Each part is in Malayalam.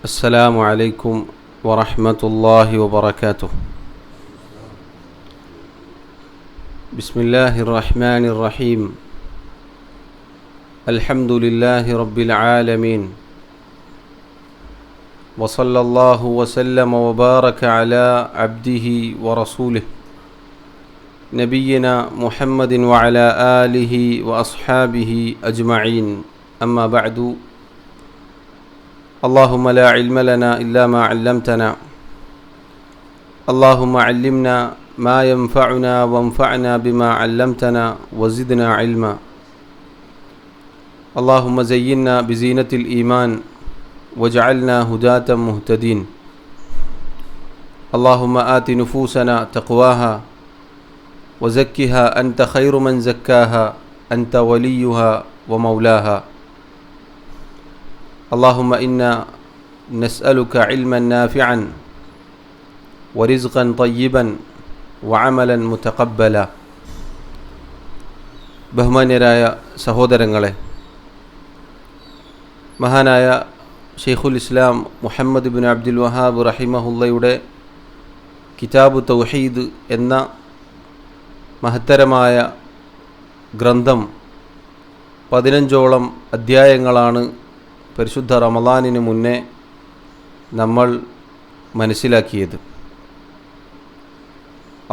السلام عليكم ورحمة الله وبركاته. بسم الله الرحمن الرحيم. الحمد لله رب العالمين، وصلى الله وسلم وبارك على عبده ورسوله نبينا محمد وعلى آله وأصحابه أجمعين. أما بعد، اللهم لا علم لنا إلا ما علمتنا، اللهم علمنا ما ينفعنا وانفعنا بما علمتنا وزدنا علما. اللهم زينا بزينة الإيمان واجعلنا هداة مهتدين. اللهم آت نفوسنا تقواها وزكها أنت خير من زكاها أنت وليها ومولاها. اللهم إنا نسألك علما نافعا ورزقا طيبا وعملا متقبلا. ബഹുമാന്യരായ സഹോദരങ്ങളെ, മഹാനായ ഷെയ്ഖുൽ ഇസ്ലാം മുഹമ്മദ് ബിൻ അബ്ദുൽ വഹാബ് റഹിമഹുല്ലയുടെ കിതാബ് തൗഹീദ് എന്ന മഹത്തരമായ ഗ്രന്ഥം 15ഓളം അധ്യായങ്ങളാണ് പരിശുദ്ധ റമളാനിന് മുന്നേ നമ്മൾ മനസ്സിലാക്കിയത്.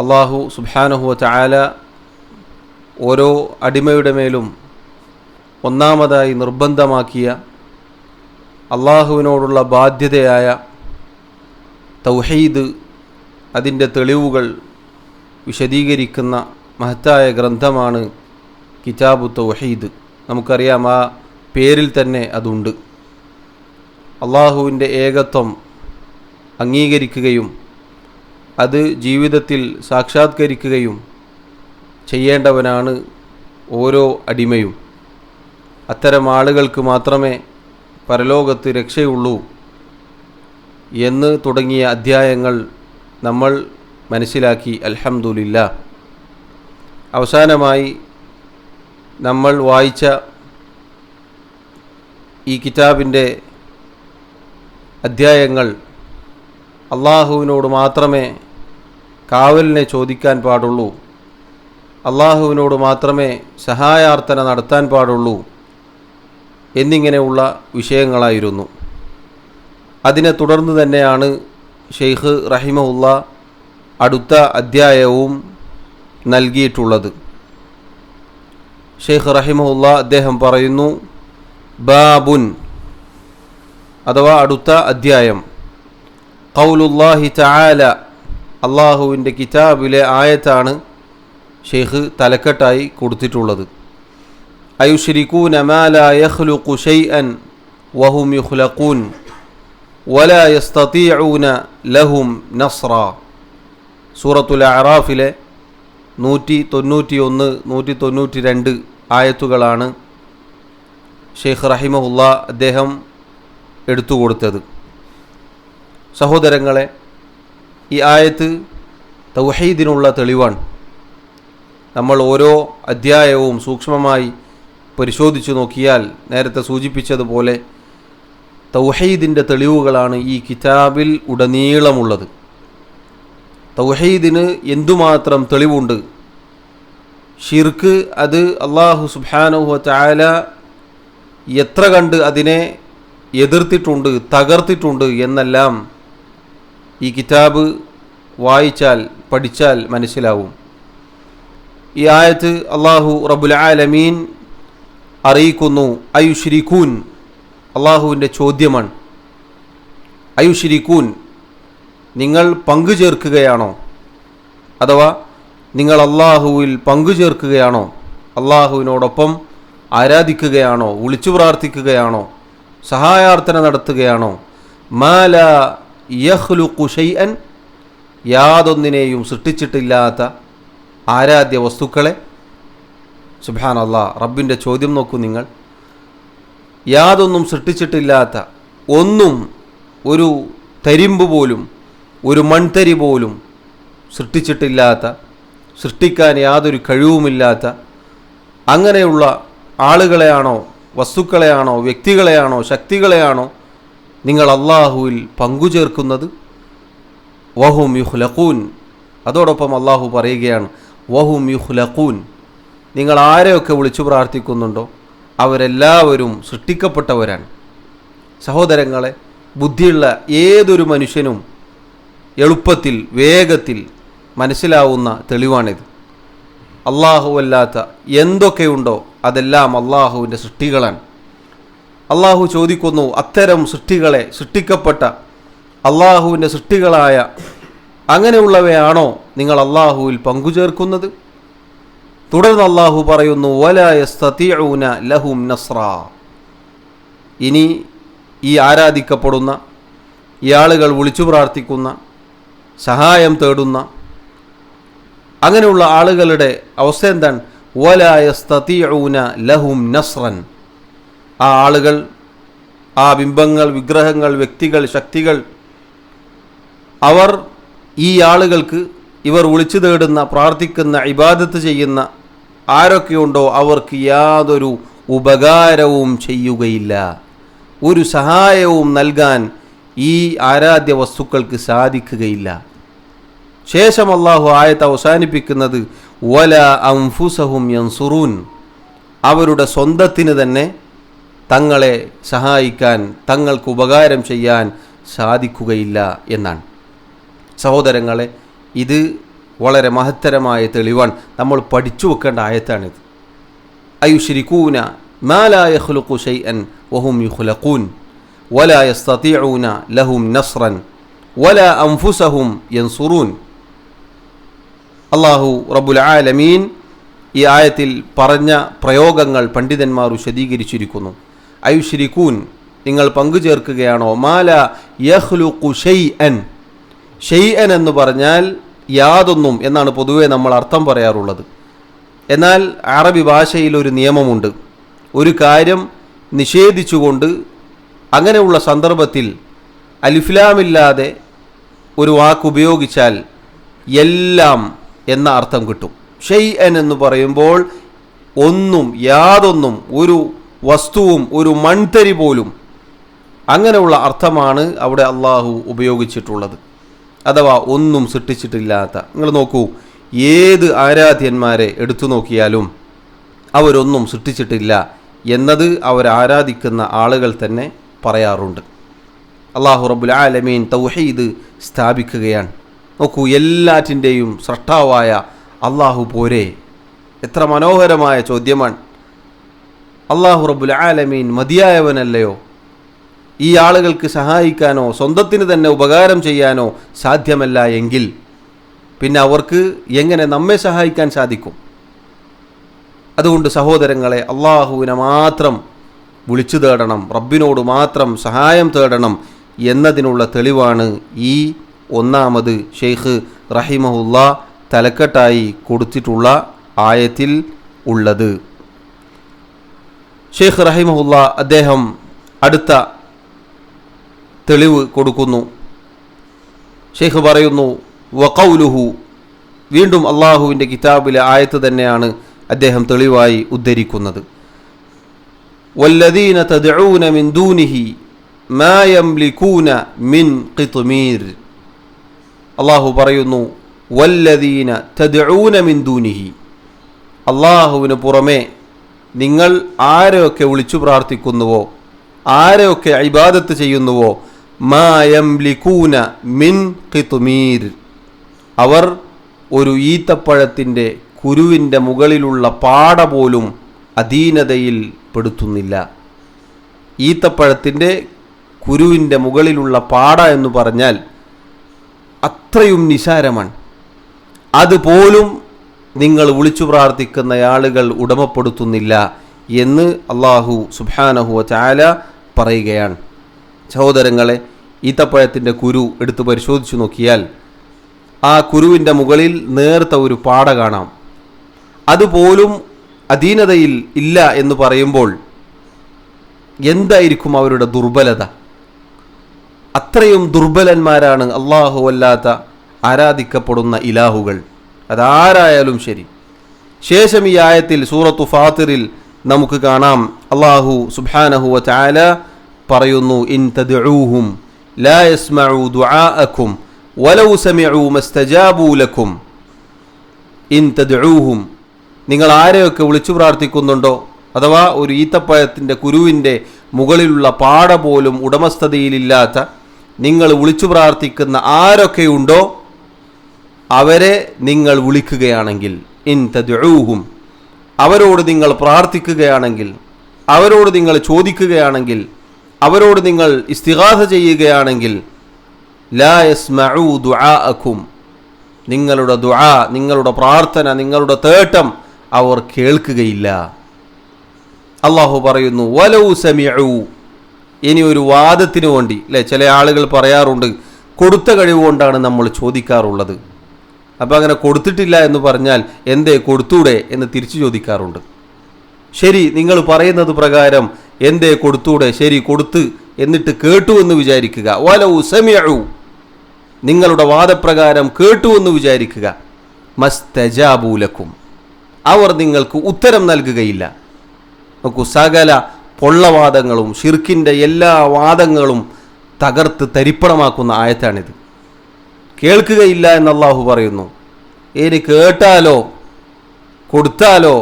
അല്ലാഹു സുബ്ഹാനഹു വ തആല ഓരോ അടിമയുടെ മേലും ഒന്നാമതായി നിർബന്ധമാക്കിയ അള്ളാഹുവിനോടുള്ള ബാധ്യതയായ തൗഹീദ്, അതിൻ്റെ തെളിവുകൾ വിശദീകരിക്കുന്ന മഹത്തായ ഗ്രന്ഥമാണ് കിതാബു തൗഹീദ്. നമുക്കറിയാം, ആ പേരിൽ തന്നെ അതുണ്ട്. അള്ളാഹുവിൻ്റെ ഏകത്വം അംഗീകരിക്കുകയും അത് ജീവിതത്തിൽ സാക്ഷാത്കരിക്കുകയും ചെയ്യേണ്ടവനാണ് ഓരോ അടിമയും. അത്തരം ആളുകൾക്ക് മാത്രമേ പരലോകത്ത് രക്ഷയുള്ളൂ എന്ന് തുടങ്ങിയ അധ്യായങ്ങൾ നമ്മൾ മനസ്സിലാക്കി. അൽഹംദുലില്ലാഹ്. അവസാനമായി നമ്മൾ വായിച്ച ഈ കിതാബിൻ്റെ അധ്യായങ്ങൾ അള്ളാഹുവിനോട് മാത്രമേ കാവലിനെ ചോദിക്കാൻ പാടുള്ളൂ, അള്ളാഹുവിനോട് മാത്രമേ സഹായാർത്ഥന നടത്താൻ പാടുള്ളൂ എന്നിങ്ങനെയുള്ള വിഷയങ്ങളായിരുന്നു. അതിനെ തുടർന്ന് തന്നെയാണ് ഷെയ്ഖ് റഹിമഹുല്ല അടുത്ത അധ്യായവും നൽകിയിട്ടുള്ളത്. ഷെയ്ഖ് റഹിമഹുല്ല അദ്ദേഹം പറയുന്നു, ബാബുൻ അഥവാ അടുത്ത അധ്യായം, ഖൗലുല്ലാഹി തആല, അള്ളാഹുവിൻ്റെ കിതാബിലെ ആയത്താണ് ഷെയ്ഖ് തലക്കെട്ടായി കൊടുത്തിട്ടുള്ളത്. അയുശ്രികൂന മാ ലാ യഖ്ലുഖു ശൈഅൻ വഹും യുഖ്ലഖൂൻ വലാ യസ്തതീഊന ലഹും നസ്റ. സൂറത്തുൽ അഅറാഫിലെ 191, 192 ആയത്തുകളാണ് ഷെയ്ഖ് റഹിമഹുല്ല അദ്ദേഹം എടുത്തുകൊടുത്തത്. സഹോദരങ്ങളെ, ഈ ആയത്ത് തൗഹീദിനുള്ള തെളിവാണ്. നമ്മൾ ഓരോ അധ്യായവും സൂക്ഷ്മമായി പരിശോധിച്ചു നോക്കിയാൽ നേരത്തെ സൂചിപ്പിച്ചതുപോലെ തൗഹീദിൻ്റെ തെളിവുകളാണ് ഈ കിതാബിൽ ഉടനീളമുള്ളത്. തൗഹീദിന് എന്തുമാത്രം തെളിവുണ്ട്. ഷിർക്ക്, അത് അല്ലാഹു സുബ്ഹാനഹു വ തആല എത്ര കണ്ട് അതിനെ എതിർത്തിട്ടുണ്ട്, തകർത്തിട്ടുണ്ട് എന്നെല്ലാം ഈ കിതാബ് വായിച്ചാൽ പഠിച്ചാൽ മനസ്സിലാവും. ഈ ആയത്ത് അല്ലാഹു റബ്ബുൽ ആലമീൻ അറിയിക്കുന്നു, അയുശ്രികൂൻ, അള്ളാഹുവിൻ്റെ ചോദ്യമാണ്. അയുശ്രികൂൻ, നിങ്ങൾ പങ്കു ചേർക്കുകയാണോ? അഥവാ നിങ്ങൾ അള്ളാഹുവിൽ പങ്കു ചേർക്കുകയാണോ? അള്ളാഹുവിനോടൊപ്പം ആരാധിക്കുകയാണോ? വിളിച്ചു പ്രാർത്ഥിക്കുകയാണോ? സഹായാർത്ഥന നടത്തുകയാണോ? മാ ലാ യഖ്ലുഖു ശൈഅൻ, യാതൊന്നിനെയും സൃഷ്ടിച്ചിട്ടില്ലാത്ത ആരാധ്യ വസ്തുക്കളെ. സുബ്ഹാനല്ലാഹ്, റബ്ബിൻ്റെ ചോദ്യം നോക്കൂ നിങ്ങൾ. യാതൊന്നും സൃഷ്ടിച്ചിട്ടില്ലാത്ത ഒന്നും, ഒരു തരിമ്പ് പോലും, ഒരു മൺതരി പോലും സൃഷ്ടിച്ചിട്ടില്ലാത്ത, സൃഷ്ടിക്കാൻ യാതൊരു കഴിവുമില്ലാത്ത അങ്ങനെയുള്ള ആളുകളെയാണോ, വസ്തുക്കളെയാണോ, വ്യക്തികളെയാണോ, ശക്തികളെയാണോ നിങ്ങൾ അള്ളാഹുവിൽ പങ്കുചേർക്കുന്നത്? വഹും യുഖ്ലഖൂൻ, അതോടൊപ്പം അള്ളാഹു പറയുകയാണ് വഹും യുഖ്ലഖൂൻ, നിങ്ങൾ ആരെയൊക്കെ വിളിച്ചു പ്രാർത്ഥിക്കുന്നുണ്ടോ അവരെല്ലാവരും സൃഷ്ടിക്കപ്പെട്ടവരാണ്. സഹോദരങ്ങളെ, ബുദ്ധിയുള്ള ഏതൊരു മനുഷ്യനും എളുപ്പത്തിൽ വേഗത്തിൽ മനസ്സിലാവുന്ന തെളിവാണിത്. അല്ലാഹുവല്ലാത്ത എന്തൊക്കെയുണ്ടോ അതെല്ലാം അള്ളാഹുവിൻ്റെ സൃഷ്ടികളാണ്. അള്ളാഹു ചോദിക്കുന്നു, അത്തരം സൃഷ്ടികളെ, സൃഷ്ടിക്കപ്പെട്ട അള്ളാഹുവിൻ്റെ സൃഷ്ടികളായ അങ്ങനെയുള്ളവയാണോ നിങ്ങൾ അള്ളാഹുവിൽ പങ്കുചേർക്കുന്നത്? തുടർന്ന് അള്ളാഹു പറയുന്നു, വലാ യസ്തതിഊന ലഹും നസ്റാ, ഇനി ഈ ആരാധിക്കപ്പെടുന്ന, ഈ ആളുകൾ വിളിച്ചു പ്രാർത്ഥിക്കുന്ന, സഹായം തേടുന്ന അങ്ങനെയുള്ള ആളുകളുടെ അവസ്ഥ എന്താണ്? വലാ യസ്തതിഊന ലഹും നസ്റൻ, ആ ആളുകൾ, ആ ബിംബങ്ങൾ, വിഗ്രഹങ്ങൾ, വ്യക്തികൾ, ശക്തികൾ, അവർ ഈ ആളുകൾക്ക്, ഇവർ വിളിച്ചു തേടുന്ന, പ്രാർത്ഥിക്കുന്ന, ഇബാദത്ത് ചെയ്യുന്ന ആരൊക്കെയുണ്ടോ അവർക്ക് യാതൊരു ഉപകാരവും ചെയ്യുകയില്ല, ഒരു സഹായവും നൽകാൻ ഈ ആരാധ്യ വസ്തുക്കൾക്ക് സാധിക്കുകയില്ല. ശേഷം അല്ലാഹു ആയത്ത് അവസാനിപ്പിക്കുന്നത് വലാ അൻഫുസഹും യൻസുറൂൻ, അവരുടെ സ്വന്തത്തിന് തന്നെ തങ്ങളെ സഹായിക്കാൻ, തങ്ങൾക്ക് ഉപകാരം ചെയ്യാൻ സാധിക്കുകയില്ല എന്നാണ്. സഹോദരങ്ങളെ, ഇത് വളരെ മഹത്തരമായ തെളിവാണ്. നമ്മൾ പഠിച്ചു വെക്കേണ്ട ആയത്താണിത്. അയുശ്രികൂന മാ ലാ യഖ്ലുഖു ശൈഅൻ വഹും യുഖ്ലഖൂൻ വലാ യസ്തതിഊന ലഹും നസ്റൻ വലാ അൻഫുസഹും യൻസുറൂൻ. അല്ലാഹു റബ്ബുൽ ആലമീൻ ഈ ആയത്തിൽ പറഞ്ഞ പ്രയോഗങ്ങൾ പണ്ഡിതന്മാർ വിശദീകരിച്ചിരിക്കുന്നു. അയുശ്രികൂൻ, നിങ്ങൾ പങ്കുചേർക്കുകയാണോ? മാ ലാ യഖ്ലുഖു ശൈഅൻ, ഷെയ്അൻ എന്ന് പറഞ്ഞാൽ യാതൊന്നും എന്നാണ് പൊതുവെ നമ്മൾ അർത്ഥം പറയാറുള്ളത്. എന്നാൽ അറബി ഭാഷയിൽ ഒരു നിയമമുണ്ട്. ഒരു കാര്യം നിഷേധിച്ചുകൊണ്ട് അങ്ങനെയുള്ള സന്ദർഭത്തിൽ അലിഫ്ലാമില്ലാതെ ഒരു വാക്ക് ഉപയോഗിച്ചാൽ എല്ലാം എന്ന അർത്ഥം കിട്ടും. ഷെയ്അൻ എന്ന് പറയുമ്പോൾ ഒന്നും, യാതൊന്നും, ഒരു വസ്തുവും, ഒരു മൺതരി പോലും, അങ്ങനെയുള്ള അർത്ഥമാണ് അവിടെ അള്ളാഹു ഉപയോഗിച്ചിട്ടുള്ളത്. അഥവാ ഒന്നും സൃഷ്ടിച്ചിട്ടില്ലാത്ത. നിങ്ങൾ നോക്കൂ, ഏത് ആരാധ്യന്മാരെ എടുത്തു നോക്കിയാലും അവരൊന്നും സൃഷ്ടിച്ചിട്ടില്ല എന്നത് അവരാരാധിക്കുന്ന ആളുകൾ തന്നെ പറയാറുണ്ട്. അല്ലാഹു റബ്ബുൽ ആലമീൻ തൗഹീദ് സ്ഥാപിക്കുകയാണ്. നോക്കൂ, എല്ലാറ്റിൻ്റെയും സൃഷ്ടാവായ അല്ലാഹു പോരെ. എത്ര മനോഹരമായ ചോദ്യമാണ്. അല്ലാഹു റബ്ബുൽ ആലമീൻ മതിയായവനല്ലയോ? ഈ ആളുകൾക്ക് സഹായിക്കാനോ സ്വന്തത്തിന് തന്നെ ഉപകാരം ചെയ്യാനോ സാധ്യമല്ല എങ്കിൽ പിന്നെ അവർക്ക് എങ്ങനെ നമ്മെ സഹായിക്കാൻ സാധിക്കും? അതുകൊണ്ട് സഹോദരങ്ങളെ, അള്ളാഹുവിനെ മാത്രം വിളിച്ചു തേടണം, റബ്ബിനോട് മാത്രം സഹായം തേടണം എന്നതിനുള്ള തെളിവാണ് ഈ ഒന്നാമത് ഷെയ്ഖ് റഹിമഹുല്ലാ തലക്കെട്ടായി കൊടുത്തിട്ടുള്ള ആയത്തിൽ ഉള്ളത്. ഷെയ്ഖ് റഹിമഹുല്ലാ അദ്ദേഹം അടുത്ത തെളിവ് കൊടുക്കുന്നു. ഷെയ്ഖ് പറയുന്നു, വഖൗലുഹു, വീണ്ടും അള്ളാഹുവിൻ്റെ കിതാബിലെ ആയത്ത് തന്നെയാണ് അദ്ദേഹം തെളിവായി ഉദ്ധരിക്കുന്നത്. വല്ലദീന തദ്ഊന മിൻ ദൂനിഹി മാ യംലികൂന മിൻ ഖിത്മീർ. അള്ളാഹു പറയുന്നു, വല്ലദീന തദ്ഊന മിൻ ദൂനിഹി, അള്ളാഹുവിന് പുറമെ നിങ്ങൾ ആരെയൊക്കെ വിളിച്ചു പ്രാർത്ഥിക്കുന്നുവോ, ആരെയൊക്കെ ഇബാദത്ത് ചെയ്യുന്നുവോ, മാ യംലികൂന മിൻ ഖിത്മീർ, അവർ ഒരു ഈത്തപ്പഴത്തിൻ്റെ കുരുവിൻ്റെ മുകളിലുള്ള പാട പോലും അധീനതയിൽ പെടുത്തുന്നില്ല. ഈത്തപ്പഴത്തിൻ്റെ കുരുവിൻ്റെ മുകളിലുള്ള പാട എന്ന് പറഞ്ഞാൽ അത്രയും നിസാരമാണ്. അതുപോലും നിങ്ങൾ വിളിച്ചു പ്രാർത്ഥിക്കുന്ന ആളുകൾ ഉടമപ്പെടുത്തുന്നില്ല എന്ന് അല്ലാഹു സുബ്ഹാനഹു വ തആല പറയുകയാണ്. സഹോദരങ്ങളെ, ഈത്തപ്പഴത്തിൻ്റെ കുരു എടുത്ത് പരിശോധിച്ചു നോക്കിയാൽ ആ കുരുവിൻ്റെ മുകളിൽ നേർത്ത ഒരു പാട കാണാം. അതുപോലും അധീനതയിൽ ഇല്ല എന്ന് പറയുമ്പോൾ എന്തായിരിക്കും അവരുടെ ദുർബലത? അത്രയും ദുർബലന്മാരാണ് അല്ലാഹു അല്ലാത്ത ആരാധിക്കപ്പെടുന്ന ഇലാഹുകൾ, അതാരായാലും ശരി. ശേഷം ഈ ആയത്തിൽ സൂറത്തു ഫാത്തിറിൽ നമുക്ക് കാണാം, അല്ലാഹു സുബ്ഹാനഹു വ തആല പറയുന്നു, ഇൻ തദ്ഊഹും ലാ യസ്മഉ ദുആഅക്കും വലൗ സമിഉ മസ്തജാബു ലക്കും. ഇൻ തദ്ഊഹും, നിങ്ങൾ ആരെയൊക്കെ വിളിച്ചു പ്രാർത്ഥിക്കുന്നുണ്ടോ, അഥവാ ഒരു ഈത്തപ്പഴത്തിൻ്റെ കുരുവിൻ്റെ മുകളിലുള്ള പാട പോലും ഉടമസ്ഥതയിലില്ലാത്ത നിങ്ങൾ വിളിച്ചു പ്രാർത്ഥിക്കുന്ന ആരൊക്കെയുണ്ടോ അവരെ നിങ്ങൾ വിളിക്കുകയാണെങ്കിൽ, ഇൻ തദ്ഊഹും, അവരോട് നിങ്ങൾ പ്രാർത്ഥിക്കുകയാണെങ്കിൽ, അവരോട് നിങ്ങൾ ചോദിക്കുകയാണെങ്കിൽ, അവരോട് നിങ്ങൾ ഇസ്തിഗാസ ചെയ്യുകയാണെങ്കിൽ, ലാ യസ്മഉ ദുആഅക്കും, നിങ്ങളുടെ ദുആ, നിങ്ങളുടെ പ്രാർത്ഥന, നിങ്ങളുടെ തേട്ടം അവർ കേൾക്കുകയില്ല. അള്ളാഹു പറയുന്നു, വലൗ സമിഉ. ഇനി ഒരു വാദത്തിന് വേണ്ടി അല്ലേ, ചില ആളുകൾ പറയാറുണ്ട് കൊടുത്ത കഴിവുകൊണ്ടാണ് നമ്മൾ ചോദിക്കാറുള്ളത്. അപ്പം അങ്ങനെ കൊടുത്തിട്ടില്ല എന്ന് പറഞ്ഞാൽ എന്തേ കൊടുത്തൂടെ എന്ന് തിരിച്ചു ചോദിക്കാറുണ്ട്. ശരി, നിങ്ങൾ പറയുന്നത് പ്രകാരം എന്തേ കൊടുത്തൂടെ, ശരി കൊടുത്ത്, എന്നിട്ട് കേട്ടു എന്ന് വിചാരിക്കുക. വലൗ സമിഉ, നിങ്ങളുടെ വാദപ്രകാരം കേട്ടു എന്ന് വിചാരിക്കുക. മസ്തജാബു ലക്കും, അവർ നിങ്ങൾക്ക് ഉത്തരം നൽകുകയില്ല. നോക്കൂ, സകല പൊള്ളവാദങ്ങളും ഷിർക്കിൻ്റെ എല്ലാ വാദങ്ങളും തകർത്ത് തരിപ്പണമാക്കുന്ന ആയത്താണിത്. കേൾക്കുകയില്ല എന്ന് അല്ലാഹു പറയുന്നു. ഇനി കേട്ടാലോ കൊടുത്താലോ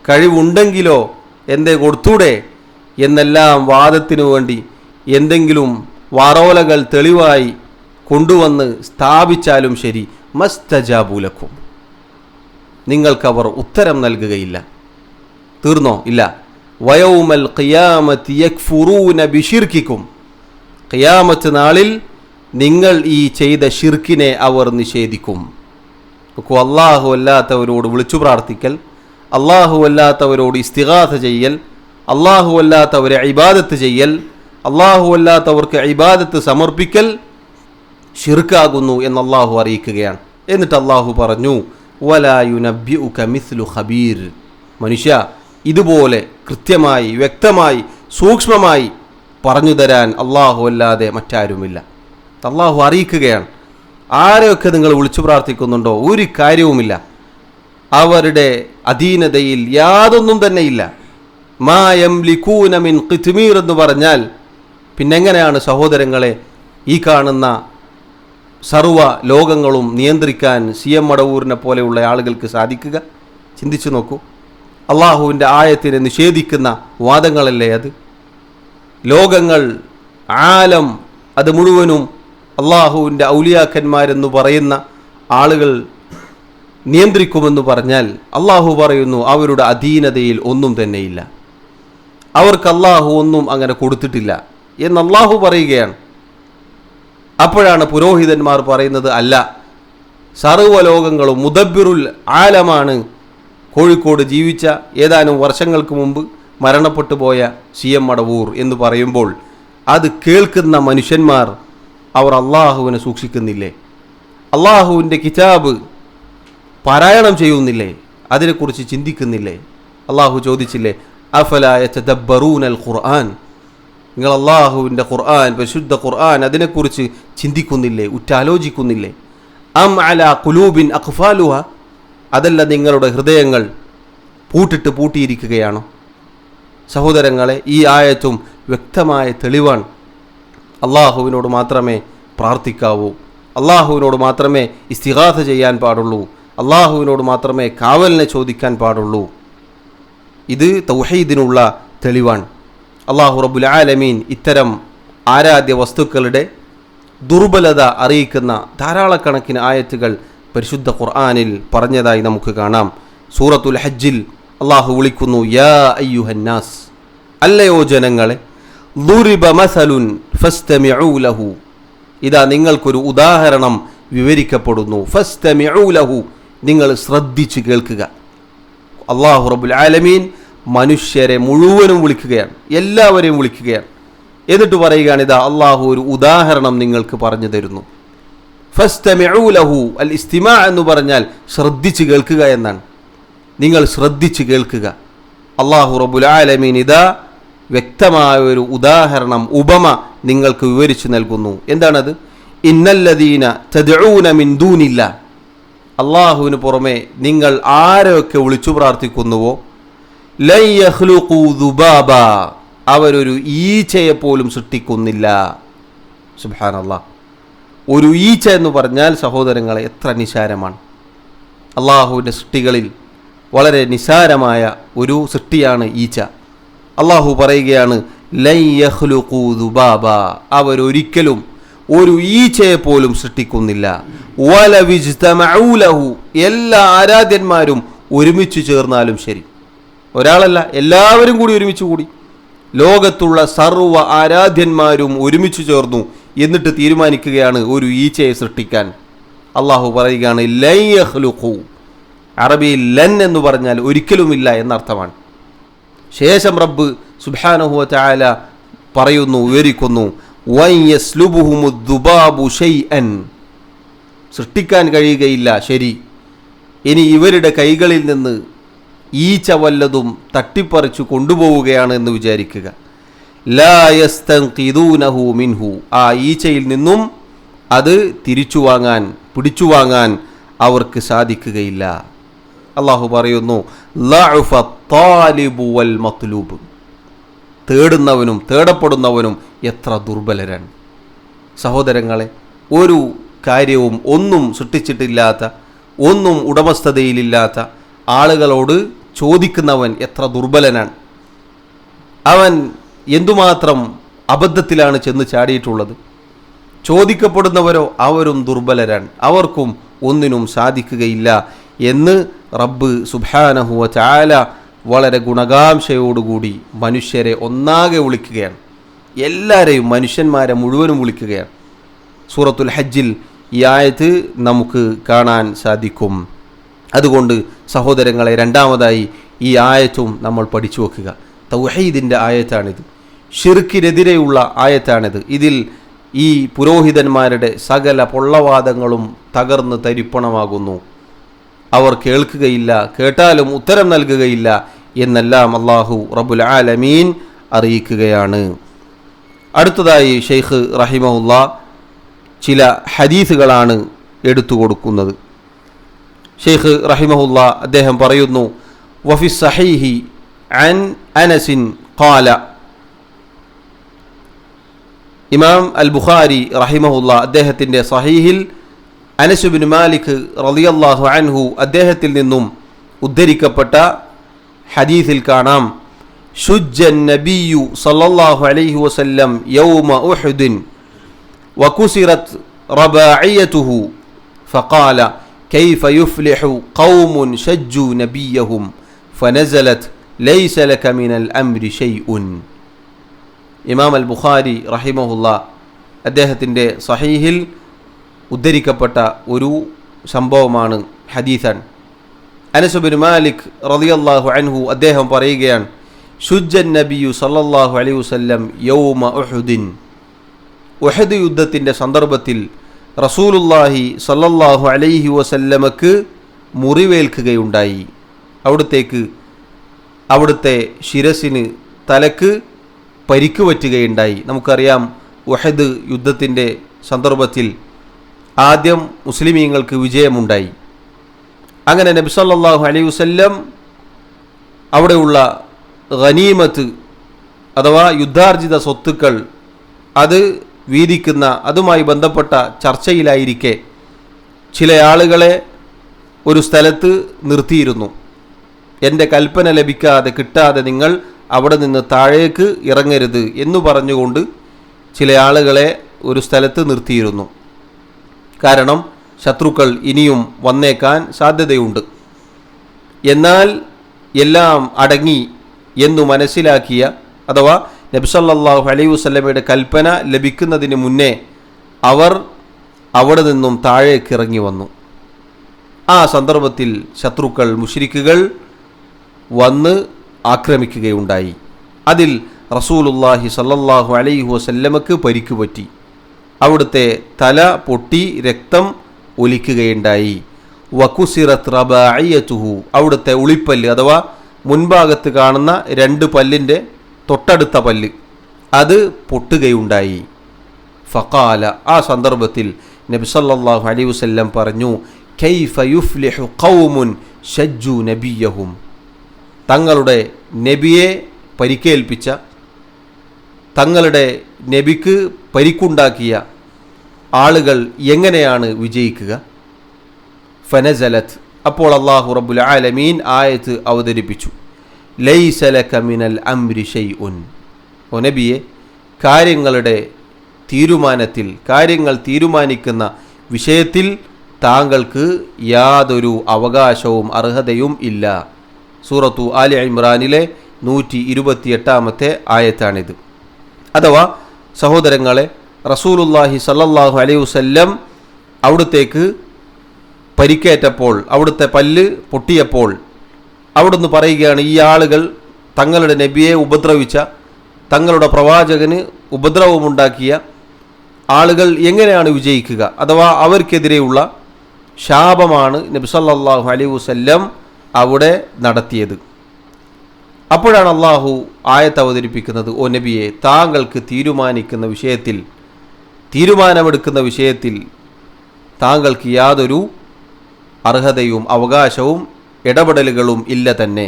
കഴിവുണ്ടെങ്കിലോ എന്തേ കൊടുത്തൂടെ എന്നെല്ലാം വാദത്തിനു വേണ്ടി എന്തെങ്കിലും വാറോലകൾ തെളിവായി കൊണ്ടുവന്ന് സ്ഥാപിച്ചാലും ശരി, മസ്തജാബുലക്കും, നിങ്ങൾക്കവർ ഉത്തരം നൽകുകയില്ല. തീർന്നോ? ഇല്ല. വയൗമൽ ഖിയാമത്തി യക്ഫുറൂന ബിശിർക്കിക്കും, ഖിയാമത്ത് നാളിൽ നിങ്ങൾ ഈ ചെയ്ത ഷിർക്കിനെ അവർ നിഷേധിക്കും. അല്ലാഹു അല്ലാത്തവരോട് വിളിച്ചു പ്രാർത്ഥിക്കൽ, അല്ലാഹു അല്ലാത്തവരോട് ഇസ്തിഗാസ ചെയ്യൽ, അല്ലാഹു അല്ലാത്തവരെ ഇബാദത്ത് ചെയ്യൽ, അല്ലാഹു അല്ലാത്തവർക്ക് ഇബാദത്ത് സമർപ്പിക്കൽ ഷിർക്കാകുന്നു എന്ന് അല്ലാഹു അറിയിക്കുകയാണ്. എന്നിട്ട് അല്ലാഹു പറഞ്ഞു, വലാ യുനബ്ബിഉക മിസ്ലു ഖബീർ, മനുഷ്യ ഇതുപോലെ കൃത്യമായി വ്യക്തമായി സൂക്ഷ്മമായി പറഞ്ഞു തരാൻ അല്ലാഹു അല്ലാതെ മറ്റാരുമില്ല. അല്ലാഹു അറിയിക്കുകയാണ്, ആരെയൊക്കെ നിങ്ങൾ വിളിച്ചു പ്രാർത്ഥിക്കുന്നുണ്ടോ ഒരു കാര്യവുമില്ല, അവരുടെ അധീനതയിൽ യാതൊന്നും തന്നെ ഇല്ല. മാ യംലികൂന മിൻ ഖിത്മീർ എന്ന് പറഞ്ഞാൽ പിന്നെങ്ങനെയാണ് സഹോദരങ്ങളെ ഈ കാണുന്ന സർവ്വ ലോകങ്ങളും നിയന്ത്രിക്കാൻ CM മടവൂരിനെ പോലെയുള്ള ആളുകൾക്ക് സാധിക്കുക? ചിന്തിച്ചു നോക്കൂ. അള്ളാഹുവിൻ്റെ ആയത്തിനെ നിഷേധിക്കുന്ന വാദങ്ങളല്ലേ അത്? ലോകങ്ങൾ, ആലം, അത് മുഴുവനും അള്ളാഹുവിൻ്റെ ഔലിയാക്കന്മാരെന്ന് പറയുന്ന ആളുകൾ നിയന്ത്രിക്കുമെന്ന് പറഞ്ഞാൽ അള്ളാഹു പറയുന്നു അവരുടെ അധീനതയിൽ ഒന്നും തന്നെയില്ല, അവർക്ക് അള്ളാഹു ഒന്നും അങ്ങനെ കൊടുത്തിട്ടില്ല എന്ന് അള്ളാഹു പറയുകയാണ്. അപ്പോഴാണ് പുരോഹിതന്മാർ പറയുന്നത്, അല്ല, സർവ്വലോകങ്ങളും മുദബ്ബിറുൽ ആലമാണ് കോഴിക്കോട് ജീവിച്ച ഏതാനും വർഷങ്ങൾക്ക് മുമ്പ് മരണപ്പെട്ടു പോയ CM മടവൂർ എന്ന് പറയുമ്പോൾ അത് കേൾക്കുന്ന മനുഷ്യന്മാർ അവർ അള്ളാഹുവിനെ സൂക്ഷിക്കുന്നില്ലേ? അള്ളാഹുവിൻ്റെ കിതാബ് പാരായണം ചെയ്യുന്നില്ലേ? അതിനെക്കുറിച്ച് ചിന്തിക്കുന്നില്ലേ? അള്ളാഹു ചോദിച്ചില്ലേ, അഫലാ യതദബ്ബറൂനൽ ഖുർആൻ, നിങ്ങൾ അള്ളാഹുവിൻ്റെ ഖുർആൻ, പരിശുദ്ധ ഖുർആൻ, അതിനെക്കുറിച്ച് ചിന്തിക്കുന്നില്ലേ, ഉറ്റാലോചിക്കുന്നില്ലേ? അം അലാ ഖുലൂബിൻ അഖ്ഫാലുഹ, അതല്ല നിങ്ങളുടെ ഹൃദയങ്ങൾ പൂട്ടിയിരിക്കുകയാണോ? സഹോദരങ്ങളെ, ഈ ആയത്തും വ്യക്തമായ തെളിവാണ്. അള്ളാഹുവിനോട് മാത്രമേ പ്രാർത്ഥിക്കാവൂ, അള്ളാഹുവിനോട് മാത്രമേ ഇസ്തിഗാസ ചെയ്യാൻ പാടുള്ളൂ, അള്ളാഹുവിനോട് മാത്രമേ കാവലിനെ ചോദിക്കാൻ പാടുള്ളൂ. ഇത് തൗഹീദിനുള്ള തെളിവാണ്. അള്ളാഹു റബ്ബുൽ ആലമീൻ ഇത്തരം ആരാധ്യ വസ്തുക്കളുടെ ദുർബലത അറിയിക്കുന്ന ധാരാളക്കണക്കിന് ആയത്തുകൾ പരിശുദ്ധ ഖുർആനിൽ പറഞ്ഞതായി നമുക്ക് കാണാം. സൂറത്തുൽ ഹജ്ജിൽ അള്ളാഹു വിളിക്കുന്നു, യാ അയ്യുഹന്നാസ്, അല്ലയോ ജനങ്ങളെ, ദുരിബ മസലുൻ ഫസ്തമിഉ ലഹു, ഇതാ നിങ്ങൾക്കൊരു ഉദാഹരണം വിവരിക്കപ്പെടുന്നു. ഫസ്തമിഉ ലഹു, നിങ്ങൾ ശ്രദ്ധിച്ച് കേൾക്കുക. അള്ളാഹു റബ്ബുൽ ആലമീൻ മനുഷ്യരെ മുഴുവനും വിളിക്കുകയാണ്, എല്ലാവരെയും വിളിക്കുകയാണ്. എന്നിട്ട് പറയുകയാണ്, ഇതാ അള്ളാഹു ഒരു ഉദാഹരണം നിങ്ങൾക്ക് പറഞ്ഞു തരുന്നു. ഫസ്തമിഉ ലഹു, അൽ ഇസ്തിമാ എന്ന് പറഞ്ഞാൽ ശ്രദ്ധിച്ച് കേൾക്കുക എന്നാണ്. നിങ്ങൾ ശ്രദ്ധിച്ച് കേൾക്കുക. അള്ളാഹു റബ്ബുൽ ആലമീൻ ഇതാ വ്യക്തമായ ഒരു ഉദാഹരണം, ഉപമ നിങ്ങൾക്ക് വിവരിച്ചു നൽകുന്നു. എന്താണത്? ഇന്നല്ലദീന തദ്ഊന മിൻ ദൂനില്ലാ, അള്ളാഹുവിന് പുറമെ നിങ്ങൾ ആരെയൊക്കെ വിളിച്ചു പ്രാർത്ഥിക്കുന്നുവോ, ലൻ യഖ്ലുഖൂ ദുബാബ, അവരൊരു ഈച്ചയെപ്പോലും സൃഷ്ടിക്കുന്നില്ല. സുബ്ഹാനല്ലാഹ്. ഒരു ഈച്ച എന്ന് പറഞ്ഞാൽ സഹോദരങ്ങളെ എത്ര നിസാരമാണ്. അള്ളാഹുവിൻ്റെ സൃഷ്ടികളിൽ വളരെ നിസാരമായ ഒരു സൃഷ്ടിയാണ് ഈച്ച. അള്ളാഹു പറയുകയാണ്, ലൻ യഖ്ലുഖൂ ദുബാബ, അവരൊരിക്കലും ഒരു ഈച്ചയെപ്പോലും സൃഷ്ടിക്കുന്നില്ല. വലവിജ്തമഊ ലഹു, എല്ലാ ആരാധ്യന്മാരും ഒരുമിച്ച് ചേർന്നാലും ശരി, ഒരാളല്ല എല്ലാവരും കൂടി ഒരുമിച്ച് കൂടി, ലോകത്തുള്ള സർവ്വ ആരാധ്യന്മാരും ഒരുമിച്ച് ചേർന്നു എന്നിട്ട് തീരുമാനിക്കുകയാണ് ഒരു ഈച്ചയെ സൃഷ്ടിക്കാൻ. അള്ളാഹു പറയുകയാണ് ലൻ യഖ്ലുഖൂ. അറബിയിൽ ലൻ എന്ന് പറഞ്ഞാൽ ഒരിക്കലുമില്ല എന്നർത്ഥമാണ്. ശേഷം റബ്ബ് സുബ്ഹാനഹു വ തആല പറയുന്നു, വിവരിക്കുന്നു, വൻ യസ്ലുബുഹുമുദ് ദുബാബു ശൈഅൻ, സൃഷ്ടിക്കാൻ കഴിയുകയില്ല, ശരി, ഇനി ഇവരുടെ കൈകളിൽ നിന്ന് ഈച്ച വല്ലതും തട്ടിപ്പറിച്ചു കൊണ്ടുപോവുകയാണ് എന്ന് വിചാരിക്കുക. ലാ യസ്തൻഖിദൂനഹു മിൻഹു, ആ ഈച്ചയിൽ നിന്നും അത് തിരിച്ചു വാങ്ങാൻ, പിടിച്ചു വാങ്ങാൻ അവർക്ക് സാധിക്കുകയില്ല. അള്ളാഹു പറയുന്നു, ലഅഫ ത്വാലിബു വൽ മത്ലൂബ്, തേടുന്നവനും തേടപ്പെടുന്നവനും എത്ര ദുർബലരാണ്. സഹോദരങ്ങളെ, ഒരു കാര്യവും ഒന്നും സൃഷ്ടിച്ചിട്ടില്ലാത്ത, ഒന്നും ഉടമസ്ഥതയിലില്ലാത്ത ആളുകളോട് ചോദിക്കുന്നവൻ എത്ര ദുർബലനാണ്. അവൻ എന്തുമാത്രം അബദ്ധത്തിലാണ് ചെന്ന് ചാടിയിട്ടുള്ളത്. ചോദിക്കപ്പെടുന്നവരോ അവരും ദുർബലരാണ്, അവർക്കും ഒന്നിനും സാധിക്കുകയില്ല എന്ന് റബ്ബ് സുബ്ഹാനഹു വ തആല വളരെ ഗുണകാംക്ഷയോടുകൂടി മനുഷ്യരെ ഒന്നാകെ വിളിക്കുകയാണ്. എല്ലാവരെയും, മനുഷ്യന്മാരെ മുഴുവനും വിളിക്കുകയാണ്. സൂറത്തുൽ ഹജ്ജിൽ ഈ ആയത്ത് നമുക്ക് കാണാൻ സാധിക്കും. അതുകൊണ്ട് സഹോദരങ്ങളെ, രണ്ടാമതായി ഈ ആയത്തും നമ്മൾ പഠിച്ചു വെക്കുക. തൗഹീദിൻ്റെ ആയത്താണിത്, ഷിർക്കിനെതിരെയുള്ള ആയത്താണിത്. ഇതിൽ ഈ പുരോഹിതന്മാരുടെ സകല പൊള്ളവാദങ്ങളും തകർന്ന് തരിപ്പണമാകുന്നു. അവർ കേൾക്കുകയില്ല, കേട്ടാലും ഉത്തരം നൽകുകയില്ല എന്നെല്ലാം അല്ലാഹു റബ്ബുൽ ആലമീൻ അറിയിക്കുകയാണ്. അടുത്തതായി ഷെയ്ഖ് റഹിമഹുല്ലാ ചില ഹദീസുകളാണ് എടുത്തു കൊടുക്കുന്നത്. ഷെയ്ഖ് റഹിമഹുല്ലാ അദ്ദേഹം പറയുന്നു, വഫി സഹീഹി അൻ അനസിൻ ഖാല, ഇമാം അൽ ബുഖാരി റഹിമഹുല്ലാ അദ്ദേഹത്തിൻ്റെ സഹീഹിൽ അനസ് ഇബ്നു മാലിക് റളിയല്ലാഹു അൻഹു അദ്ദേഹത്തിൽ നിന്നും ഉദ്ധരിക്കപ്പെട്ട ഹദീസിൽ കാണാം, ശുജ്ജൻ നബിയ്യു സല്ലല്ലാഹു അലൈഹി വസല്ലം യൗമ ഉഹുദിൻ വകുസിറത് റബാഇയതുഹു ഫഖാല കൈഫ യുഫ്ലിഹു ഖൗമുൻ ശജ്ജു നബിയ്യഹും ഫനസലത് ലൈസ ലക മിനൽ അംരി ഷൈഉൻ. ഇമാം അൽ ബുഖാരി റഹിമഹുല്ലാ അദ്ദേഹത്തിൻ്റെ സഹീഹിൽ ഉദ്ധരിക്കപ്പെട്ട ഒരു സംഭവമാണ്, ഹദീസാൻ. അനസ് ഇബ്നു മാലിക് റളിയല്ലാഹു അൻഹു അദ്ദേഹം പറയുകയാണ്, ശുജ്ജൻ നബിയു സല്ലല്ലാഹു അലൈഹി വസല്ലം യൗമ ഉഹുദിൻ, ഉഹദ് യുദ്ധത്തിൻ്റെ സന്ദർഭത്തിൽ റസൂലുള്ളാഹി സല്ലല്ലാഹു അലൈഹി വസല്ലമക്ക് മുറിവേൽക്കുകയുണ്ടായി. അവിടുത്തെ ശിരസിന്, തലക്ക് പരിക്ക് പറ്റുകയുണ്ടായി. നമുക്കറിയാം, ഉഹദ് യുദ്ധത്തിൻ്റെ സന്ദർഭത്തിൽ ആദ്യം മുസ്ലിമീങ്ങൾക്ക് വിജയമുണ്ടായി. അങ്ങനെ നബി സല്ലല്ലാഹു അലൈഹി വസല്ലം അവിടെയുള്ള ഗനീമത്ത് അഥവാ യുദ്ധാർജിത സ്വത്തുക്കൾ അത് വീതിക്കുന്ന, അതുമായി ബന്ധപ്പെട്ട ചർച്ചയിലായിരിക്കെ ചില ആളുകളെ ഒരു സ്ഥലത്ത് നിർത്തിയിരുന്നു. എൻ്റെ കൽപ്പന ലഭിക്കാതെ, കിട്ടാതെ നിങ്ങൾ അവിടെ നിന്ന് താഴേക്ക് ഇറങ്ങരുത് എന്ന് പറഞ്ഞുകൊണ്ട് ചില ആളുകളെ ഒരു സ്ഥലത്ത് നിർത്തിയിരുന്നു. കാരണം ശത്രുക്കൾ ഇനിയും വന്നേക്കാൻ സാധ്യതയുണ്ട്. എന്നാൽ എല്ലാം അടങ്ങി എന്നു മനസ്സിലാക്കിയ, അഥവാ നബി സല്ലല്ലാഹു അലൈഹി വസല്ലമയുടെ കൽപ്പന ലഭിക്കുന്നതിന് മുന്നേ അവർ അവിടെ നിന്നും താഴേക്ക് ഇറങ്ങി വന്നു. ആ സന്ദർഭത്തിൽ ശത്രുക്കൾ, മുശ്രിക്കുകൾ വന്ന് ആക്രമിക്കുകയുണ്ടായി. അതിൽ റസൂലുള്ളാഹി സല്ലല്ലാഹു അലൈഹി വസല്ലമക്ക് പരിക്ക് പറ്റി. അവിടുത്തെ തല പൊട്ടി രക്തം ഒലിക്കുകയുണ്ടായി. വകുസിറത് റബാഇയതുഹു, അവിടുത്തെ ഉളിപ്പല്ല് അഥവാ മുൻഭാഗത്ത് കാണുന്ന രണ്ട് പല്ലിൻ്റെ തൊട്ടടുത്ത പല്ല് അത് പൊട്ടുകയുണ്ടായി. ഫഖാല, ആ സന്ദർഭത്തിൽ നബി സല്ലല്ലാഹു അലൈഹി വസല്ലം പറഞ്ഞു, കൈഫ യുഫ്ലിഹു ഖൗമുൻ ശജ്ജു നബിയ്യഹും, തങ്ങളുടെ നബിയെ പരിക്കേൽപ്പിച്ച, തങ്ങളുടെ നബിക്ക് പരിക്കുണ്ടാക്കിയ ആളുകൾ എങ്ങനെയാണ് വിജയിക്കുക? ഫനസലത്ത്, അപ്പോൾ അല്ലാഹു റബ്ബുൽ ആലമീൻ ആയത്ത് അവതരിപ്പിച്ചു. ലൈസ ലക മിനൽ അംരി ഷൈഉൻ. ഓ നബിയെ, കാര്യങ്ങളുടെ തീരുമാനത്തിൽ, കാര്യങ്ങൾ തീരുമാനിക്കുന്ന വിഷയത്തിൽ താങ്കൾക്ക് യാതൊരു അവകാശവും അർഹതയും ഇല്ല. സൂറത്തു ആലി ഇമ്രാനിലെ 128 ആയത്താണിത്. അഥവാ സഹോദരങ്ങളെ, റസൂലുള്ളാഹി സ്വല്ലല്ലാഹു അലൈഹി വസല്ലം അവിടുത്തേക്ക് പരിക്കേറ്റപ്പോൾ, അവിടുത്തെ പല്ല് പൊട്ടിയപ്പോൾ അവിടുന്ന് പറയുകയാണ്, ഈ ആളുകൾ തങ്ങളുടെ നബിയെ ഉപദ്രവിച്ച, തങ്ങളുടെ പ്രവാചകന് ഉപദ്രവമുണ്ടാക്കിയ ആളുകൾ എങ്ങനെയാണ് വിജയിക്കുക? അഥവാ അവർക്കെതിരെയുള്ള ശാപമാണ് നബി സല്ലല്ലാഹു അലൈഹി വസല്ലം അവിടെ നടത്തിയത്. അപ്പോഴാണ് അള്ളാഹു ആയത്ത് അവതരിപ്പിക്കുന്നത്, ഓ നബിയെ, താങ്കൾക്ക് തീരുമാനമെടുക്കുന്ന വിഷയത്തിൽ താങ്കൾക്ക് യാതൊരു അർഹതയും അവകാശവും ഇടപെടലുകളും ഇല്ല തന്നെ.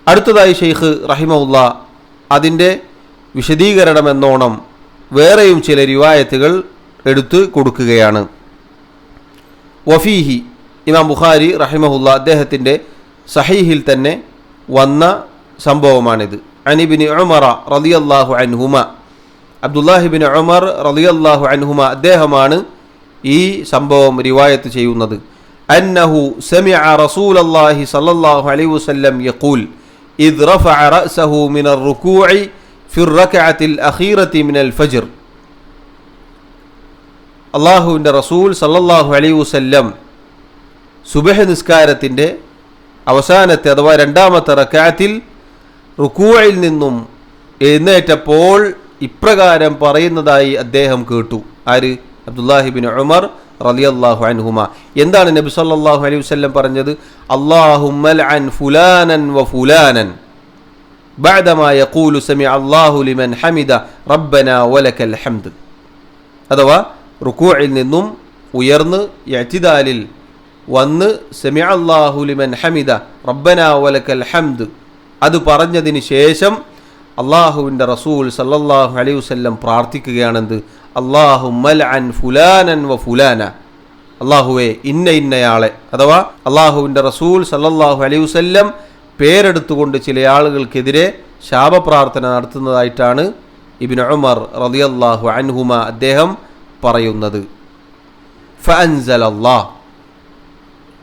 അടുത്തതായി ഷെയ്ഖ് റഹിമഹുല്ല അതിൻ്റെ വിശദീകരണമെന്നോണം വേറെയും ചില റിവായത്തുകൾ എടുത്തു കൊടുക്കുകയാണ്. വഫീഹി, ഇമാം ബുഖാരി റഹിമഹുല്ല അദ്ദേഹത്തിൻ്റെ സഹീഹിൽ തന്നെ വന്ന സംഭവമാണിത്. അനിബിന് ഉമറ റളിയല്ലാഹു അൻഹുമ, അബ്ദുല്ലാഹിബിൻ ഉമർ റളിയല്ലാഹു അൻഹുമ അദ്ദേഹമാണ് ഈ സംഭവം റിവായത്ത് ചെയ്യുന്നത്. അന്നഹു സമിഅ റസൂലല്ലാഹി സ്വല്ലല്ലാഹു അലൈഹി വസല്ലം യഖൂൽ ഇദ് റഫഅ റഅസഹു മിനർ റുകൂഇ ഫി റക്അത്തിൽ അഖീറതി മിനൽ ഫജ്ർ. അല്ലാഹുവിൻ്റെ റസൂൽ സ്വല്ലല്ലാഹു അലൈഹി വസല്ലം സുബഹ് നിസ്കാരത്തിൻ്റെ അവസാനത്തെ അഥവാ രണ്ടാമത്തെ റക്അത്തിൽ റുകൂഇൽ നിന്നും എഴുന്നേറ്റപ്പോൾ ഇപ്രകാരം പറയുന്നതായി അദ്ദേഹം കേട്ടു. ആര്? അബ്ദുല്ലാഹിബിൻ ഉമർ റളിയല്ലാഹു അൻഹുമ. എന്താണ് നബി സല്ലല്ലാഹു അലൈഹി വസല്ലം പറഞ്ഞത്? അല്ലാഹുമ്മ ലഅൻ ഫുലാനൻ വ ഫുലാനൻ ബഅദമാ യഖൂലു സമിഅ അല്ലാഹു ലിമൻ ഹമിദ റബ്ബനാ വലക്കൽ ഹംദ്. അഥവാ റുകൂഇൽ നിന്നും ഉയർന്ന് ഇഅ്തിദാലിൽ വന്ന് സമിഅ അല്ലാഹു ലിമൻ ഹമിദ റബ്ബനാ വലക്കൽ ഹംദ് അത് പറഞ്ഞതിന് ശേഷം അല്ലാഹുവിൻ്റെ റസൂൽ സല്ലല്ലാഹു അലൈഹി വസല്ലം പ്രാർത്ഥിക്കുകയാണെന്ത്? അല്ലാഹുമ്മ ലഅൻ ഫുലാനൻ വ ഫുലാന. അല്ലാഹുവേ, ഇന്നയാളെ, അഥവാ അല്ലാഹുവിൻ്റെ റസൂൽ സല്ലല്ലാഹു അലൈഹി വസല്ലം പേരെടുത്തുകൊണ്ട് ചില ആളുകൾക്കെതിരെ ശാപപ്രാർത്ഥന നടത്തുന്നതായിട്ടാണ് ഇബ്നു ഉമർ റളിയല്ലാഹു അൻഹുമ അദ്ദേഹം പറയുന്നത്. ഫഅൻസലല്ലാഹ്,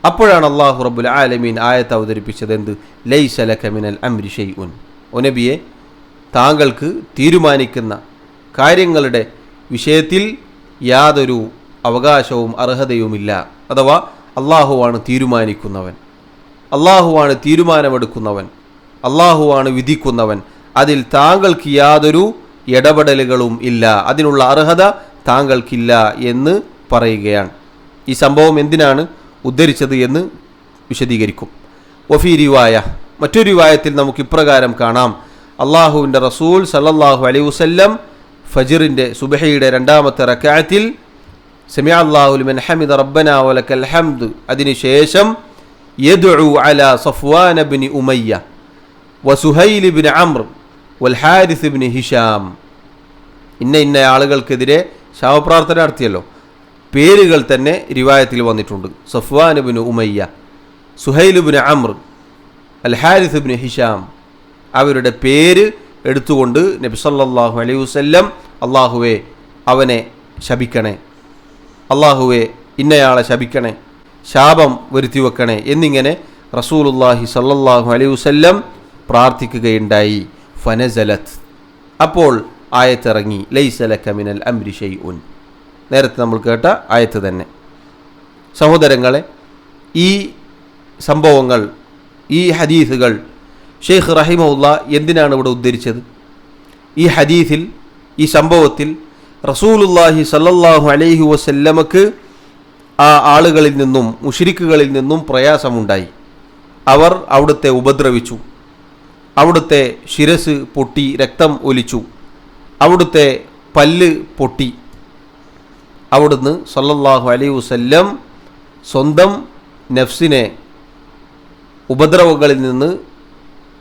അപ്പോഴാണ് അല്ലാഹു റബ്ബുൽ ആലമീൻ ആയത്ത് അവതരിപ്പിച്ചത്. എന്ത്? ലൈസ ലക മിനൽ അംരി ഷൈഉൻ. ഓ നബിയെ, താങ്കൾക്ക് തീരുമാനിക്കുന്ന കാര്യങ്ങളുടെ വിഷയത്തിൽ യാതൊരു അവകാശവും അർഹതയുമില്ല. അഥവാ അല്ലാഹുവാണ് തീരുമാനിക്കുന്നവൻ, അല്ലാഹുവാണ് തീരുമാനമെടുക്കുന്നവൻ, അല്ലാഹുവാണ് വിധിക്കുന്നവൻ. അതിൽ താങ്കൾക്ക് യാതൊരു ഇടപെടലുകളും ഇല്ല, അതിനുള്ള അർഹത താങ്കൾക്കില്ല എന്ന് പറയുകയാണ്. ഈ സംഭവം എന്തിനാണ് ഉദ്ധരിച്ചത് എന്ന് വിശദീകരിക്കും. വഫീ റിവായ, മറ്റൊരു റിവായത്തിൽ നമുക്ക് ഇപ്രകാരം കാണാം. അല്ലാഹുവിൻ്റെ റസൂൽ സല്ലല്ലാഹു അലൈഹി വസല്ലം ഫജ്റിൻ്റെ സുബ്ഹിയുടെ രണ്ടാമത്തെ റക്അത്തിൽ സമിഅ അല്ലാഹു ലിമൻ ഹമിദ റബ്ബനാ വലക്കൽ ഹംദ് അതിനുശേഷം യദ്ഉ അലാ സഫ്വാൻ ഇബ്നു ഉമയ്യ വസുഹൈൽ ഇബ്നു അംർ വൽ ഹാരിസ് ഇബ്നു ഹിഷാം. ഇന്ന ആളുകൾക്കെതിരെ ശാപപ്രാർത്ഥന നടത്തിയല്ലോ. പേരുകൾ തന്നെ റിവായത്തിൽ വന്നിട്ടുണ്ട്. സഫ്വാൻ ഇബ്നു ഉമയ്യ, സുഹൈൽ ഇബ്നു അംർ, അൽ ഹാരിസ് ഇബ്നു ഹിഷാം, അവരുടെ പേര് എടുത്തുകൊണ്ട് നബി സല്ലല്ലാഹു അലൈഹി വസല്ലം അല്ലാഹുവേ അവനെ ശപിക്കണേ, അല്ലാഹുവേ ഇന്നയാളെ ശപിക്കണേ, ശാപം വരുത്തി വെക്കണേ എന്നിങ്ങനെ റസൂലുള്ളാഹി സല്ലല്ലാഹു അലൈഹി വസല്ലം പ്രാർത്ഥിക്കുകയുണ്ടായി. ഫനസലത്ത്, അപ്പോൾ ആയത്തിറങ്ങി. ലൈസ ലക മിനൽ അംരി ഷൈഉൻ. നേരത്തെ നമ്മൾ കേട്ട ആയത്ത് തന്നെ. സഹോദരങ്ങളെ, ഈ സംഭവങ്ങൾ, ഈ ഹദീസുകൾ ഷെയ്ഖ് റഹിമഹുല്ല എന്തിനാണ് ഇവിടെ ഉദ്ധരിച്ചത്? ഈ ഹദീസിൽ, ഈ സംഭവത്തിൽ റസൂലുള്ളാഹി സല്ലല്ലാഹു അലൈഹി വസല്ലമക്ക് ആ ആളുകളിൽ നിന്നും, മുശ്രിക്കുകളിൽ നിന്നും പ്രയാസമുണ്ടായി. അവർ അവിടുത്തെ ഉപദ്രവിച്ചു, അവിടുത്തെ ശിരസ് പൊട്ടി രക്തം ഒലിച്ചു, അവിടുത്തെ പല്ല് പൊട്ടി. അവിടുന്ന് സല്ലല്ലാഹു അലൈഹി വസല്ലം സ്വന്തം നഫ്സിനെ ഉപദ്രവങ്ങളിൽ നിന്ന്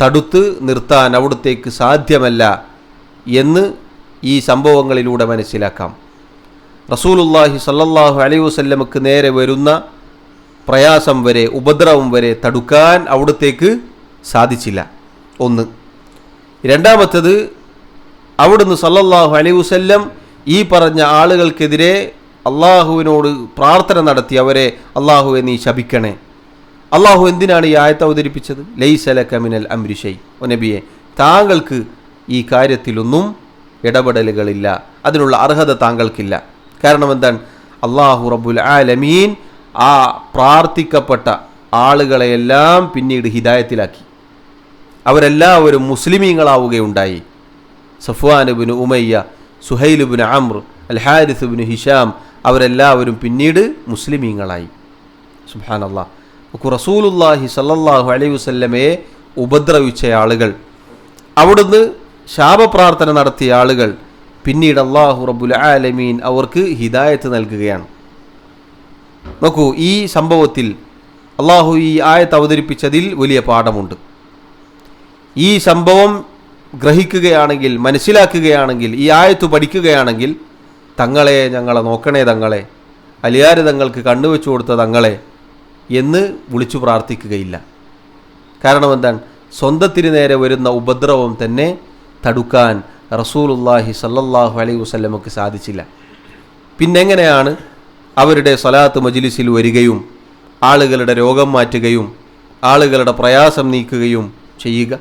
തടുത്ത് നിർത്താൻ അവിടുത്തേക്ക് സാധ്യമല്ല എന്ന് ഈ സംഭവങ്ങളിലൂടെ മനസ്സിലാക്കാം. റസൂലുള്ളാഹി സ്വല്ലല്ലാഹു അലൈഹി വസല്ലമക്ക് നേരെ വരുന്ന പ്രയാസം വരെ, ഉപദ്രവം വരെ തടുക്കാൻ അവിടത്തേക്ക് സാധിച്ചില്ല. ഒന്ന്. രണ്ടാമത്തത്, അവിടുന്ന് സല്ലല്ലാഹു അലൈഹി വസല്ലം ഈ പറഞ്ഞ ആളുകൾക്കെതിരെ അള്ളാഹുവിനോട് പ്രാർത്ഥന നടത്തി, അവരെ അള്ളാഹുവെ നീ ശപിക്കണേ. അള്ളാഹു എന്തിനാണ് ഈ ആയത്ത് അവതരിപ്പിച്ചത്? ലൈസ ലക മിനൽ അംരി ശൈ, ഓ നബിയെ താങ്കൾക്ക് ഈ കാര്യത്തിലൊന്നും ഇടപെടലുകളില്ല, അതിനുള്ള അർഹത താങ്കൾക്കില്ല. കാരണം എന്താണ്? അള്ളാഹു റബ്ബുൽ ആലമീൻ ആ പ്രാർത്ഥിക്കപ്പെട്ട ആളുകളെയെല്ലാം പിന്നീട് ഹിദായത്തിലാക്കി. അവരെല്ലാവരും മുസ്ലിമീങ്ങളാവുകയുണ്ടായി. സഫ്വാൻ ഇബ്നു ഉമയ്യ, സുഹൈൽ ഇബ്നു അംർ, അൽ ഹാരിസ് ഇബ്നു ഹിഷാം, അവരെല്ലാവരും പിന്നീട് മുസ്ലിമീങ്ങളായി. സുബ്ഹാനല്ലാഹ്. റസൂലുള്ളാഹി സ്വല്ലല്ലാഹു അലൈഹി വസല്ലമയെ ഉപദ്രവിച്ച ആളുകൾ, അവിടുന്ന് ശാപപ്രാർത്ഥന നടത്തിയ ആളുകൾ, പിന്നീട് അല്ലാഹു റബ്ബുൽ ആലമീൻ അവർക്ക് ഹിദായത്ത് നൽകുകയാണ്. നോക്കൂ, ഈ സംഭവത്തിൽ അള്ളാഹു ഈ ആയത്ത് അവതരിപ്പിച്ചതിൽ വലിയ പാഠമുണ്ട്. ഈ സംഭവം ഗ്രഹിക്കുകയാണെങ്കിൽ, മനസ്സിലാക്കുകയാണെങ്കിൽ, ഈ ആയത്ത് പഠിക്കുകയാണെങ്കിൽ, തങ്ങളെ ഞങ്ങളെ നോക്കണേ തങ്ങളെ, അലിയാര് തങ്ങൾക്ക് കണ്ണുവെച്ചു കൊടുത്ത തങ്ങളെ എന്ന് വിളിച്ചു പ്രാർത്ഥിക്കുകയില്ല. കാരണം എന്താണ്? സ്വന്തത്തിന് നേരെ വരുന്ന ഉപദ്രവം തന്നെ തടുക്കാൻ റസൂലുള്ളാഹി സ്വല്ലല്ലാഹു അലൈഹി വസല്ലമക്ക് സാധിച്ചില്ല. പിന്നെങ്ങനെയാണ് അവരുടെ സ്വലാത്ത് മജ്ലിസിൽ വരികയും ആളുകളുടെ രോഗം മാറ്റുകയും ആളുകളുടെ പ്രയാസം നീക്കുകയും ചെയ്യുക?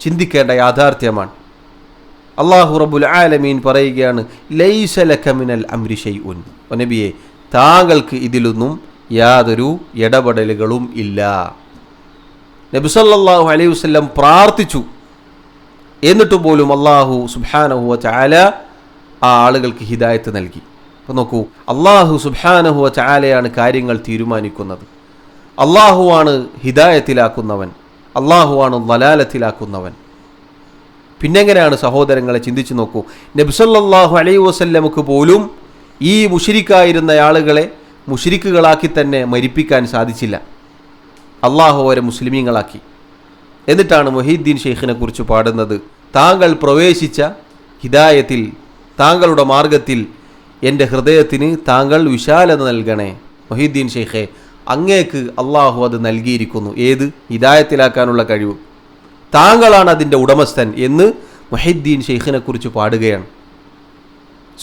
ചിന്തിക്കേണ്ട യാഥാർത്ഥ്യമാണ്. അല്ലാഹു റബ്ബുൽ ആലമീൻ പറയുകയാണ്, ലൈസ ലക മിനൽ അംരി ശൈഉൻ, നബിയെ താങ്കൾക്ക് ഇതിലൊന്നും യാതൊരു ഇടപെടലുകളും ഇല്ല. നബി സല്ലല്ലാഹു അലൈഹി വസല്ലം പ്രാർത്ഥിച്ചു, എന്നിട്ട് പോലും അല്ലാഹു സുബ്ഹാനഹു വ തആല ആ ആളുകൾക്ക് ഹിദായത്ത് നൽകി. അപ്പോൾ നോക്കൂ, അല്ലാഹു സുബ്ഹാനഹു വ തആലയാണ് കാര്യങ്ങൾ തീരുമാനിക്കുന്നത്. അല്ലാഹുവാണ് ഹിദായത്തിലാക്കുന്നവൻ, അല്ലാഹുവാണ് ളലാലത്തിലാക്കുന്നവൻ. പിന്നെങ്ങനെയാണ് സഹോദരങ്ങളെ ചിന്തിച്ചു നോക്കൂ, നബി സല്ലല്ലാഹു അലൈഹി വസല്ലമക്ക് പോലും ഈ മുശ്രിക്കായിരുന്ന ആളുകളെ മുശ്രിക്കുകളാക്കി തന്നെ മരിപ്പിക്കാൻ സാധിച്ചില്ല. അല്ലാഹു അവരെ മുസ്ലിമീങ്ങളാക്കി. എന്നിട്ടാണ് മുഹീദ്ദീൻ ഷെയ്ഖിനെ കുറിച്ച് പാടുന്നത്, താങ്കൾ പ്രവേശിച്ച ഹിദായത്തിൽ, താങ്കളുടെ മാർഗത്തിൽ എൻ്റെ ഹൃദയത്തിന് താങ്കൾ വിശാലത നൽകണേ. മുഹീദ്ദീൻ ഷെയ്ഖെ, അങ്ങേക്ക് അള്ളാഹു അത് നൽകിയിരിക്കുന്നു. ഏത്? ഹിദായത്തിലാക്കാനുള്ള കഴിവ്. താങ്കളാണ് അതിൻ്റെ ഉടമസ്ഥൻ എന്ന് മുഹീദ്ദീൻ ഷെയ്ഖിനെ കുറിച്ച് പാടുകയാണ്.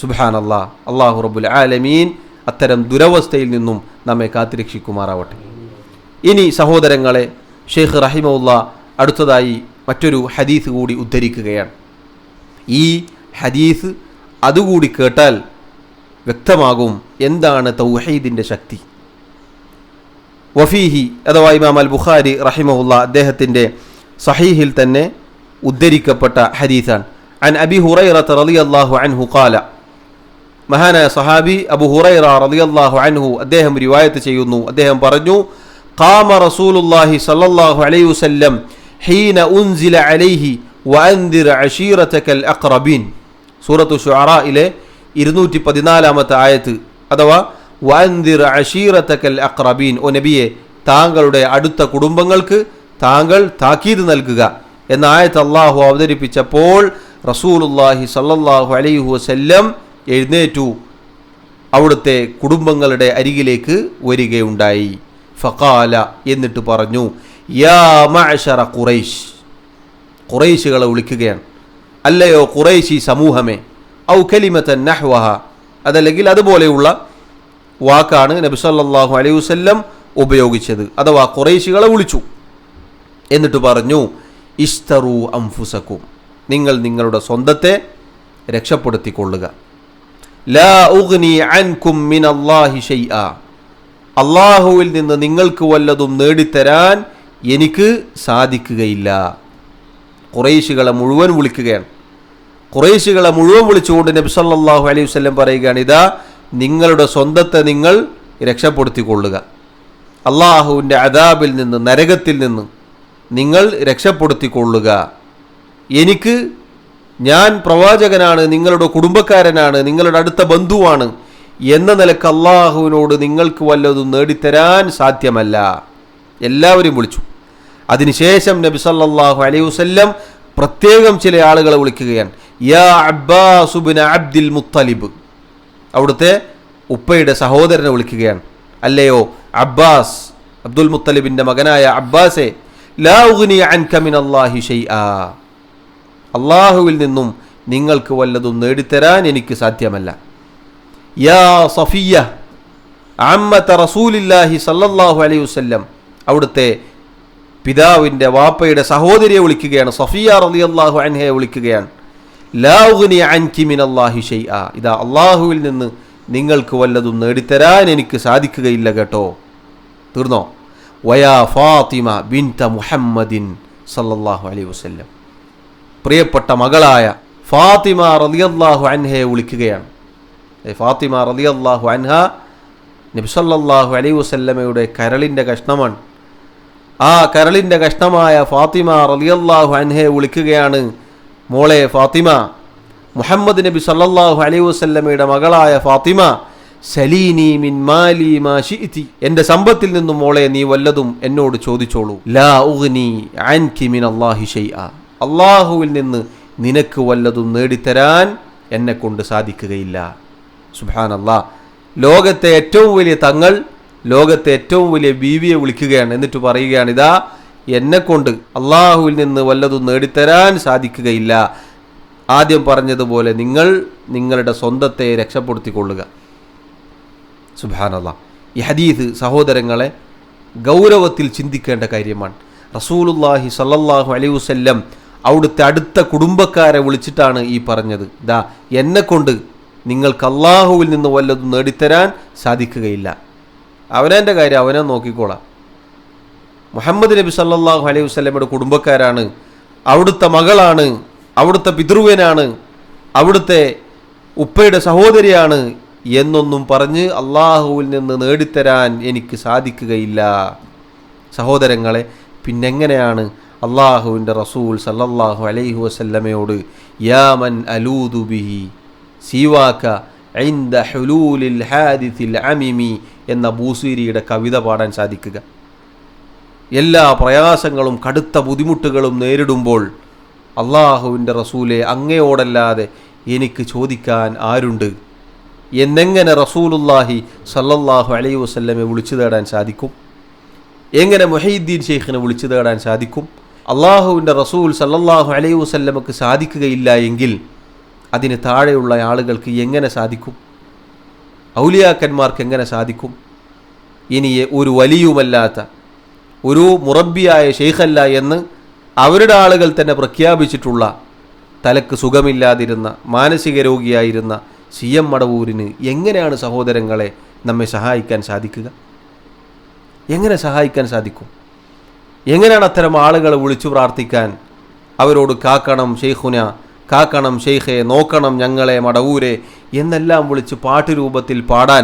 സുബ്ഹാനല്ലാഹ്. അല്ലാഹു റബ്ബുൽ ആലമീൻ അത്തരം ദുരവസ്ഥയിൽ നിന്നും നമ്മെ കാത്തുരക്ഷിക്കുമാറാവട്ടെ. ഇനി സഹോദരങ്ങളെ, ഷെയ്ഖ് റഹിമഹുല്ലാഹ് അടുത്തതായി മറ്റൊരു ഹദീസ് കൂടി ഉദ്ധരിക്കുകയാണ്. ഈ ഹദീസ് അതുകൂടി കേട്ടാൽ വ്യക്തമാകും എന്താണ് തൗഹീദിൻ്റെ ശക്തി. വഫീഹി, അഥവാ ഇമാം അൽ ബുഖാരി റഹിമഹുല്ലാഹ് അദ്ദേഹത്തിൻ്റെ സഹീഹിൽ തന്നെ ഉദ്ധരിക്കപ്പെട്ട ഹദീസാണ്. അൻ അബി ഹുറൈറ റളിയല്ലാഹു അൻഹു ഖാല, മഹാനായ സഹാബി അബു ഹുറൈറ റളിയല്ലാഹു അൻഹു അദ്ദേഹം റിവായത്ത് ചെയ്യുന്നു, അദ്ദേഹം പറഞ്ഞു, ഖാമ റസൂലുള്ളാഹി സ്വല്ലല്ലാഹു അലൈഹി വസല്ലം ഹീന ഉൻസില അലൈഹി വഅൻദിർ അശീറതകൽ അഖ്റബീൻ. സൂറത്തു ശുഅറായിലെ 214-ാമത്തെ ആയത്ത്, അഥവാ വഅൻദിർ അശീറതകൽ അഖ്റബീൻ, ഓ നബിയെ താങ്കളുടെ അടുത്ത കുടുംബങ്ങൾക്ക് താങ്കൾ താക്കീത് നൽകുക എന്ന ആയത്ത് അല്ലാഹു അവതരിപ്പിച്ചപ്പോൾ റസൂലുള്ളാഹി സ്വല്ലല്ലാഹു അലൈഹി വസല്ലം എഴുന്നേറ്റു അവിടുത്തെ കുടുംബങ്ങളുടെ അരികിലേക്ക് വരികയുണ്ടായി. ഫഖാല, എന്നിട്ട് പറഞ്ഞു, യാ മഅശറ ഖുറൈശ്, ഖുറൈശികളെ വിളിക്കുകയാണ്. അല്ലയോ ഖുറൈശി സമൂഹമേ, ഔ കലിമതൻ നഹ്വഹ, അതല്ലെങ്കിൽ അതുപോലെയുള്ള വാക്കാണ് നബി സല്ലല്ലാഹു അലൈഹി വസല്ലം ഉപയോഗിച്ചത്. അഥവാ ഖുറൈശികളെ വിളിച്ചു. എന്നിട്ട് പറഞ്ഞു, ഇസ്തറൂ അൻഫുസകും, നിങ്ങൾ നിങ്ങളുടെ സ്വന്തത്തെ രക്ഷപ്പെടുത്തിക്കൊള്ളുക. ലാ ഉഗ്നി അൻകും മിനല്ലാഹി ശൈആ, അല്ലാഹുവിൽ നിന്ന് നിങ്ങൾക്ക് വല്ലതും നേടിത്തരാൻ എനിക്ക് സാധിക്കുകയില്ല. ഖുറൈശികളെ മുഴുവൻ വിളിക്കുകയാണ്. ഖുറൈശികളെ മുഴുവൻ വിളിച്ചുകൊണ്ട് നബി സല്ലല്ലാഹു അലൈഹി വസല്ലം പറയുകയാണ്, ഇതാ നിങ്ങളുടെ സ്വന്തത്തെ നിങ്ങൾ രക്ഷപ്പെടുത്തിക്കൊള്ളുക. അല്ലാഹുവിൻ്റെ അദാബിൽ നിന്ന്, നരകത്തിൽ നിന്ന് നിങ്ങൾ രക്ഷപ്പെടുത്തിക്കൊള്ളുക. എനിക്ക്, ഞാൻ പ്രവാചകനാണ്, നിങ്ങളുടെ കുടുംബക്കാരനാണ്, നിങ്ങളുടെ അടുത്ത ബന്ധുവാണ് എന്ന നിലക്ക് അല്ലാഹുവിനോട് നിങ്ങൾക്ക് വല്ലതും നേടിത്തരാൻ സാധ്യമല്ല. എല്ലാവരും വിളിച്ചു. അതിനുശേഷം നബി സല്ലല്ലാഹു അലൈഹി വസല്ലം പ്രത്യേകം ചില ആളുകളെ വിളിക്കുകയാണ്. യാ അബ്ബാസ് ഇബ്നു അബ്ദുൽ മുത്തലിബ്, അവിടുത്തെ ഉപ്പയുടെ സഹോദരനെ വിളിക്കുകയാണ്. അല്ലയോ അബ്ബാസ്, അബ്ദുൽ മുത്തലിബിന്റെ മകനായ അബ്ബാസെ, ലാ ഉഗ്നി അൻക മിനല്ലാഹി ഷൈആ, അല്ലാഹുവിൽ നിന്നും നിങ്ങൾക്ക് വല്ലതും നേടിത്തരാൻ എനിക്ക് സാധ്യമല്ല. യാ സഫിയ്യ അമ്മത റസൂലില്ലാഹി സല്ലല്ലാഹു അലൈഹി വസല്ലം, അവിടുത്തെ പിതാവിൻ്റെ വാപ്പയുടെ സഹോദരിയെ വിളിക്കുകയാണ്, സഫിയ റളിയല്ലാഹു അൻഹയെ വിളിക്കുകയാണ്. ലാ ഉഗ്നി അൻകി മിനല്ലാഹി ഷൈആ, ഇതാ അല്ലാഹുവിൽ നിന്ന് നിങ്ങൾക്ക് വല്ലതും നേടിത്തരാൻ എനിക്ക് സാധിക്കുകയില്ല കേട്ടോ. തീർന്നോ? വയാ ഫാത്തിമ ബിൻത മുഹമ്മദിൻ സല്ലല്ലാഹു അലൈഹി വസല്ലം, പ്രിയപ്പെട്ട മകളായ ഫാത്തിമ റളിയല്ലാഹു അൻഹയെ വിളിക്കുകയാണ്. ഫാത്തിമ റളിയല്ലാഹു അൻഹ നബി സല്ലല്ലാഹു അലൈഹി വസല്ലമയുടെ കരളിൻ്റെ കഷ്ണമാണ്. ആ കരളിൻ്റെ കഷ്ണമായ ഫാത്തിമ റളിയല്ലാഹു അൻഹയെ വിളിക്കുകയാണ്, മോളെ ഫാത്തിമ, മുഹമ്മദ് നബി സല്ലല്ലാഹു അലൈഹി വസല്ലമയുടെ മകളായ ഫാത്തിമ, സലീനി മിൻ മാലി മാ ശിഇതി, എൻ്റെ സമ്പത്തിൽ നിന്നും മോളെ നീ വല്ലതും എന്നോട് ചോദിച്ചോളൂ. ലാ ഉഗ്നി അൻകി മിനല്ലാഹി ഷൈആ, അല്ലാഹുവിൽ നിന്ന് നിനക്ക് വല്ലതും നേടിത്തരാൻ എന്നെ കൊണ്ട് സാധിക്കുകയില്ല. സുബ്ഹാനല്ലാഹ്, ലോകത്തെ ഏറ്റവും വലിയ തങ്ങൾ ലോകത്തെ ഏറ്റവും വലിയ ബീവിയെ വിളിക്കുകയാണ്. എന്നിട്ട് പറയുകയാണ്, ഇതാ എന്നെക്കൊണ്ട് അള്ളാഹുവിൽ നിന്ന് വല്ലതും നേടിത്തരാൻ സാധിക്കുകയില്ല. ആദ്യം പറഞ്ഞതുപോലെ നിങ്ങൾ നിങ്ങളുടെ സ്വന്തത്തെ രക്ഷപ്പെടുത്തിക്കൊള്ളുക. സുബ്ഹാനല്ലാഹ്, ഈ ഹദീസ് സഹോദരങ്ങളെ ഗൗരവത്തിൽ ചിന്തിക്കേണ്ട കാര്യമാണ്. റസൂലുള്ളാഹി സ്വല്ലല്ലാഹു അലൈഹി വസല്ലം അവിടുത്തെ അടുത്ത കുടുംബക്കാരെ വിളിച്ചിട്ടാണ് ഈ പറഞ്ഞത്, ഇതാ എന്നെക്കൊണ്ട് നിങ്ങൾക്ക് അള്ളാഹുവിൽ നിന്ന് വല്ലതും നേടിത്തരാൻ സാധിക്കുകയില്ല. അവനെൻ്റെ കാര്യം അവനെ നോക്കിക്കോളാം. മുഹമ്മദ് നബി സല്ലല്ലാഹു അലൈഹി വസല്ലമയുടെ കുടുംബക്കാരാണ്, അവിടുത്തെ മകളാണ്, അവിടുത്തെ പിതൃവ്യനാണ്, അവിടുത്തെ ഉപ്പയുടെ സഹോദരിയാണ് എന്നൊന്നും പറഞ്ഞ് അള്ളാഹുവിൽ നിന്ന് നേടിത്തരാൻ എനിക്ക് സാധിക്കുകയില്ല. സഹോദരങ്ങളെ, പിന്നെങ്ങനെയാണ് അള്ളാഹുവിൻ്റെ റസൂൽ സല്ലല്ലാഹു അലൈഹി വസല്ലമയോട് യാ മൻ അലൂദു ബിഹി സീവാക ഇൻദ ഹുലൂലിൽ ഹാദിസിൽ അമിമി എന്ന ബൂസീരിയുടെ കവിത പാടാൻ സാധിക്കുക? എല്ലാ പ്രയാസങ്ങളും കടുത്ത ബുദ്ധിമുട്ടുകളും നേരിടുമ്പോൾ അള്ളാഹുവിൻ്റെ റസൂലെ, അങ്ങയോടല്ലാതെ എനിക്ക് ചോദിക്കാൻ ആരുണ്ട് എന്നെങ്ങനെ റസൂലുള്ളാഹി സല്ലല്ലാഹു അലൈഹി വസല്ലമയെ വിളിച്ചു തേടാൻ സാധിക്കും? എങ്ങനെ മുഹയ്യിദ്ദീൻ ഷെയ്ഖിനെ വിളിച്ചു തേടാൻ സാധിക്കും? അള്ളാഹുവിൻ്റെ റസൂൽ സല്ലല്ലാഹു അലൈഹി വസല്ലമക്ക് സാധിക്കുകയില്ല എങ്കിൽ അതിന് താഴെയുള്ള ആളുകൾക്ക് എങ്ങനെ സാധിക്കും? ഔലിയാക്കന്മാർക്ക് എങ്ങനെ സാധിക്കും? ഇനി ഒരു വലിയുമല്ലാത്ത ഒരു മുറബ്ബിയായ ഷെയ്ഖല്ല എന്ന് അവരുടെ ആളുകൾ തന്നെ പ്രഖ്യാപിച്ചിട്ടുള്ള, തലക്ക് സുഖമില്ലാതിരുന്ന മാനസിക രോഗിയായിരുന്ന CM മടവൂരിന് എങ്ങനെയാണ് സഹോദരങ്ങളെ നമ്മെ സഹായിക്കാൻ സാധിക്കുക? എങ്ങനെ സഹായിക്കാൻ സാധിക്കും? എങ്ങനെയാണ് അത്തരം ആളുകളെ വിളിച്ചു പ്രാർത്ഥിക്കാൻ, അവരോട് കാക്കണം ഷെയ്ഖുന, കാക്കണം ഷെയ്ഖെ, നോക്കണം ഞങ്ങളെ മടവൂരെ എന്നെല്ലാം വിളിച്ച് പാട്ടുരൂപത്തിൽ പാടാൻ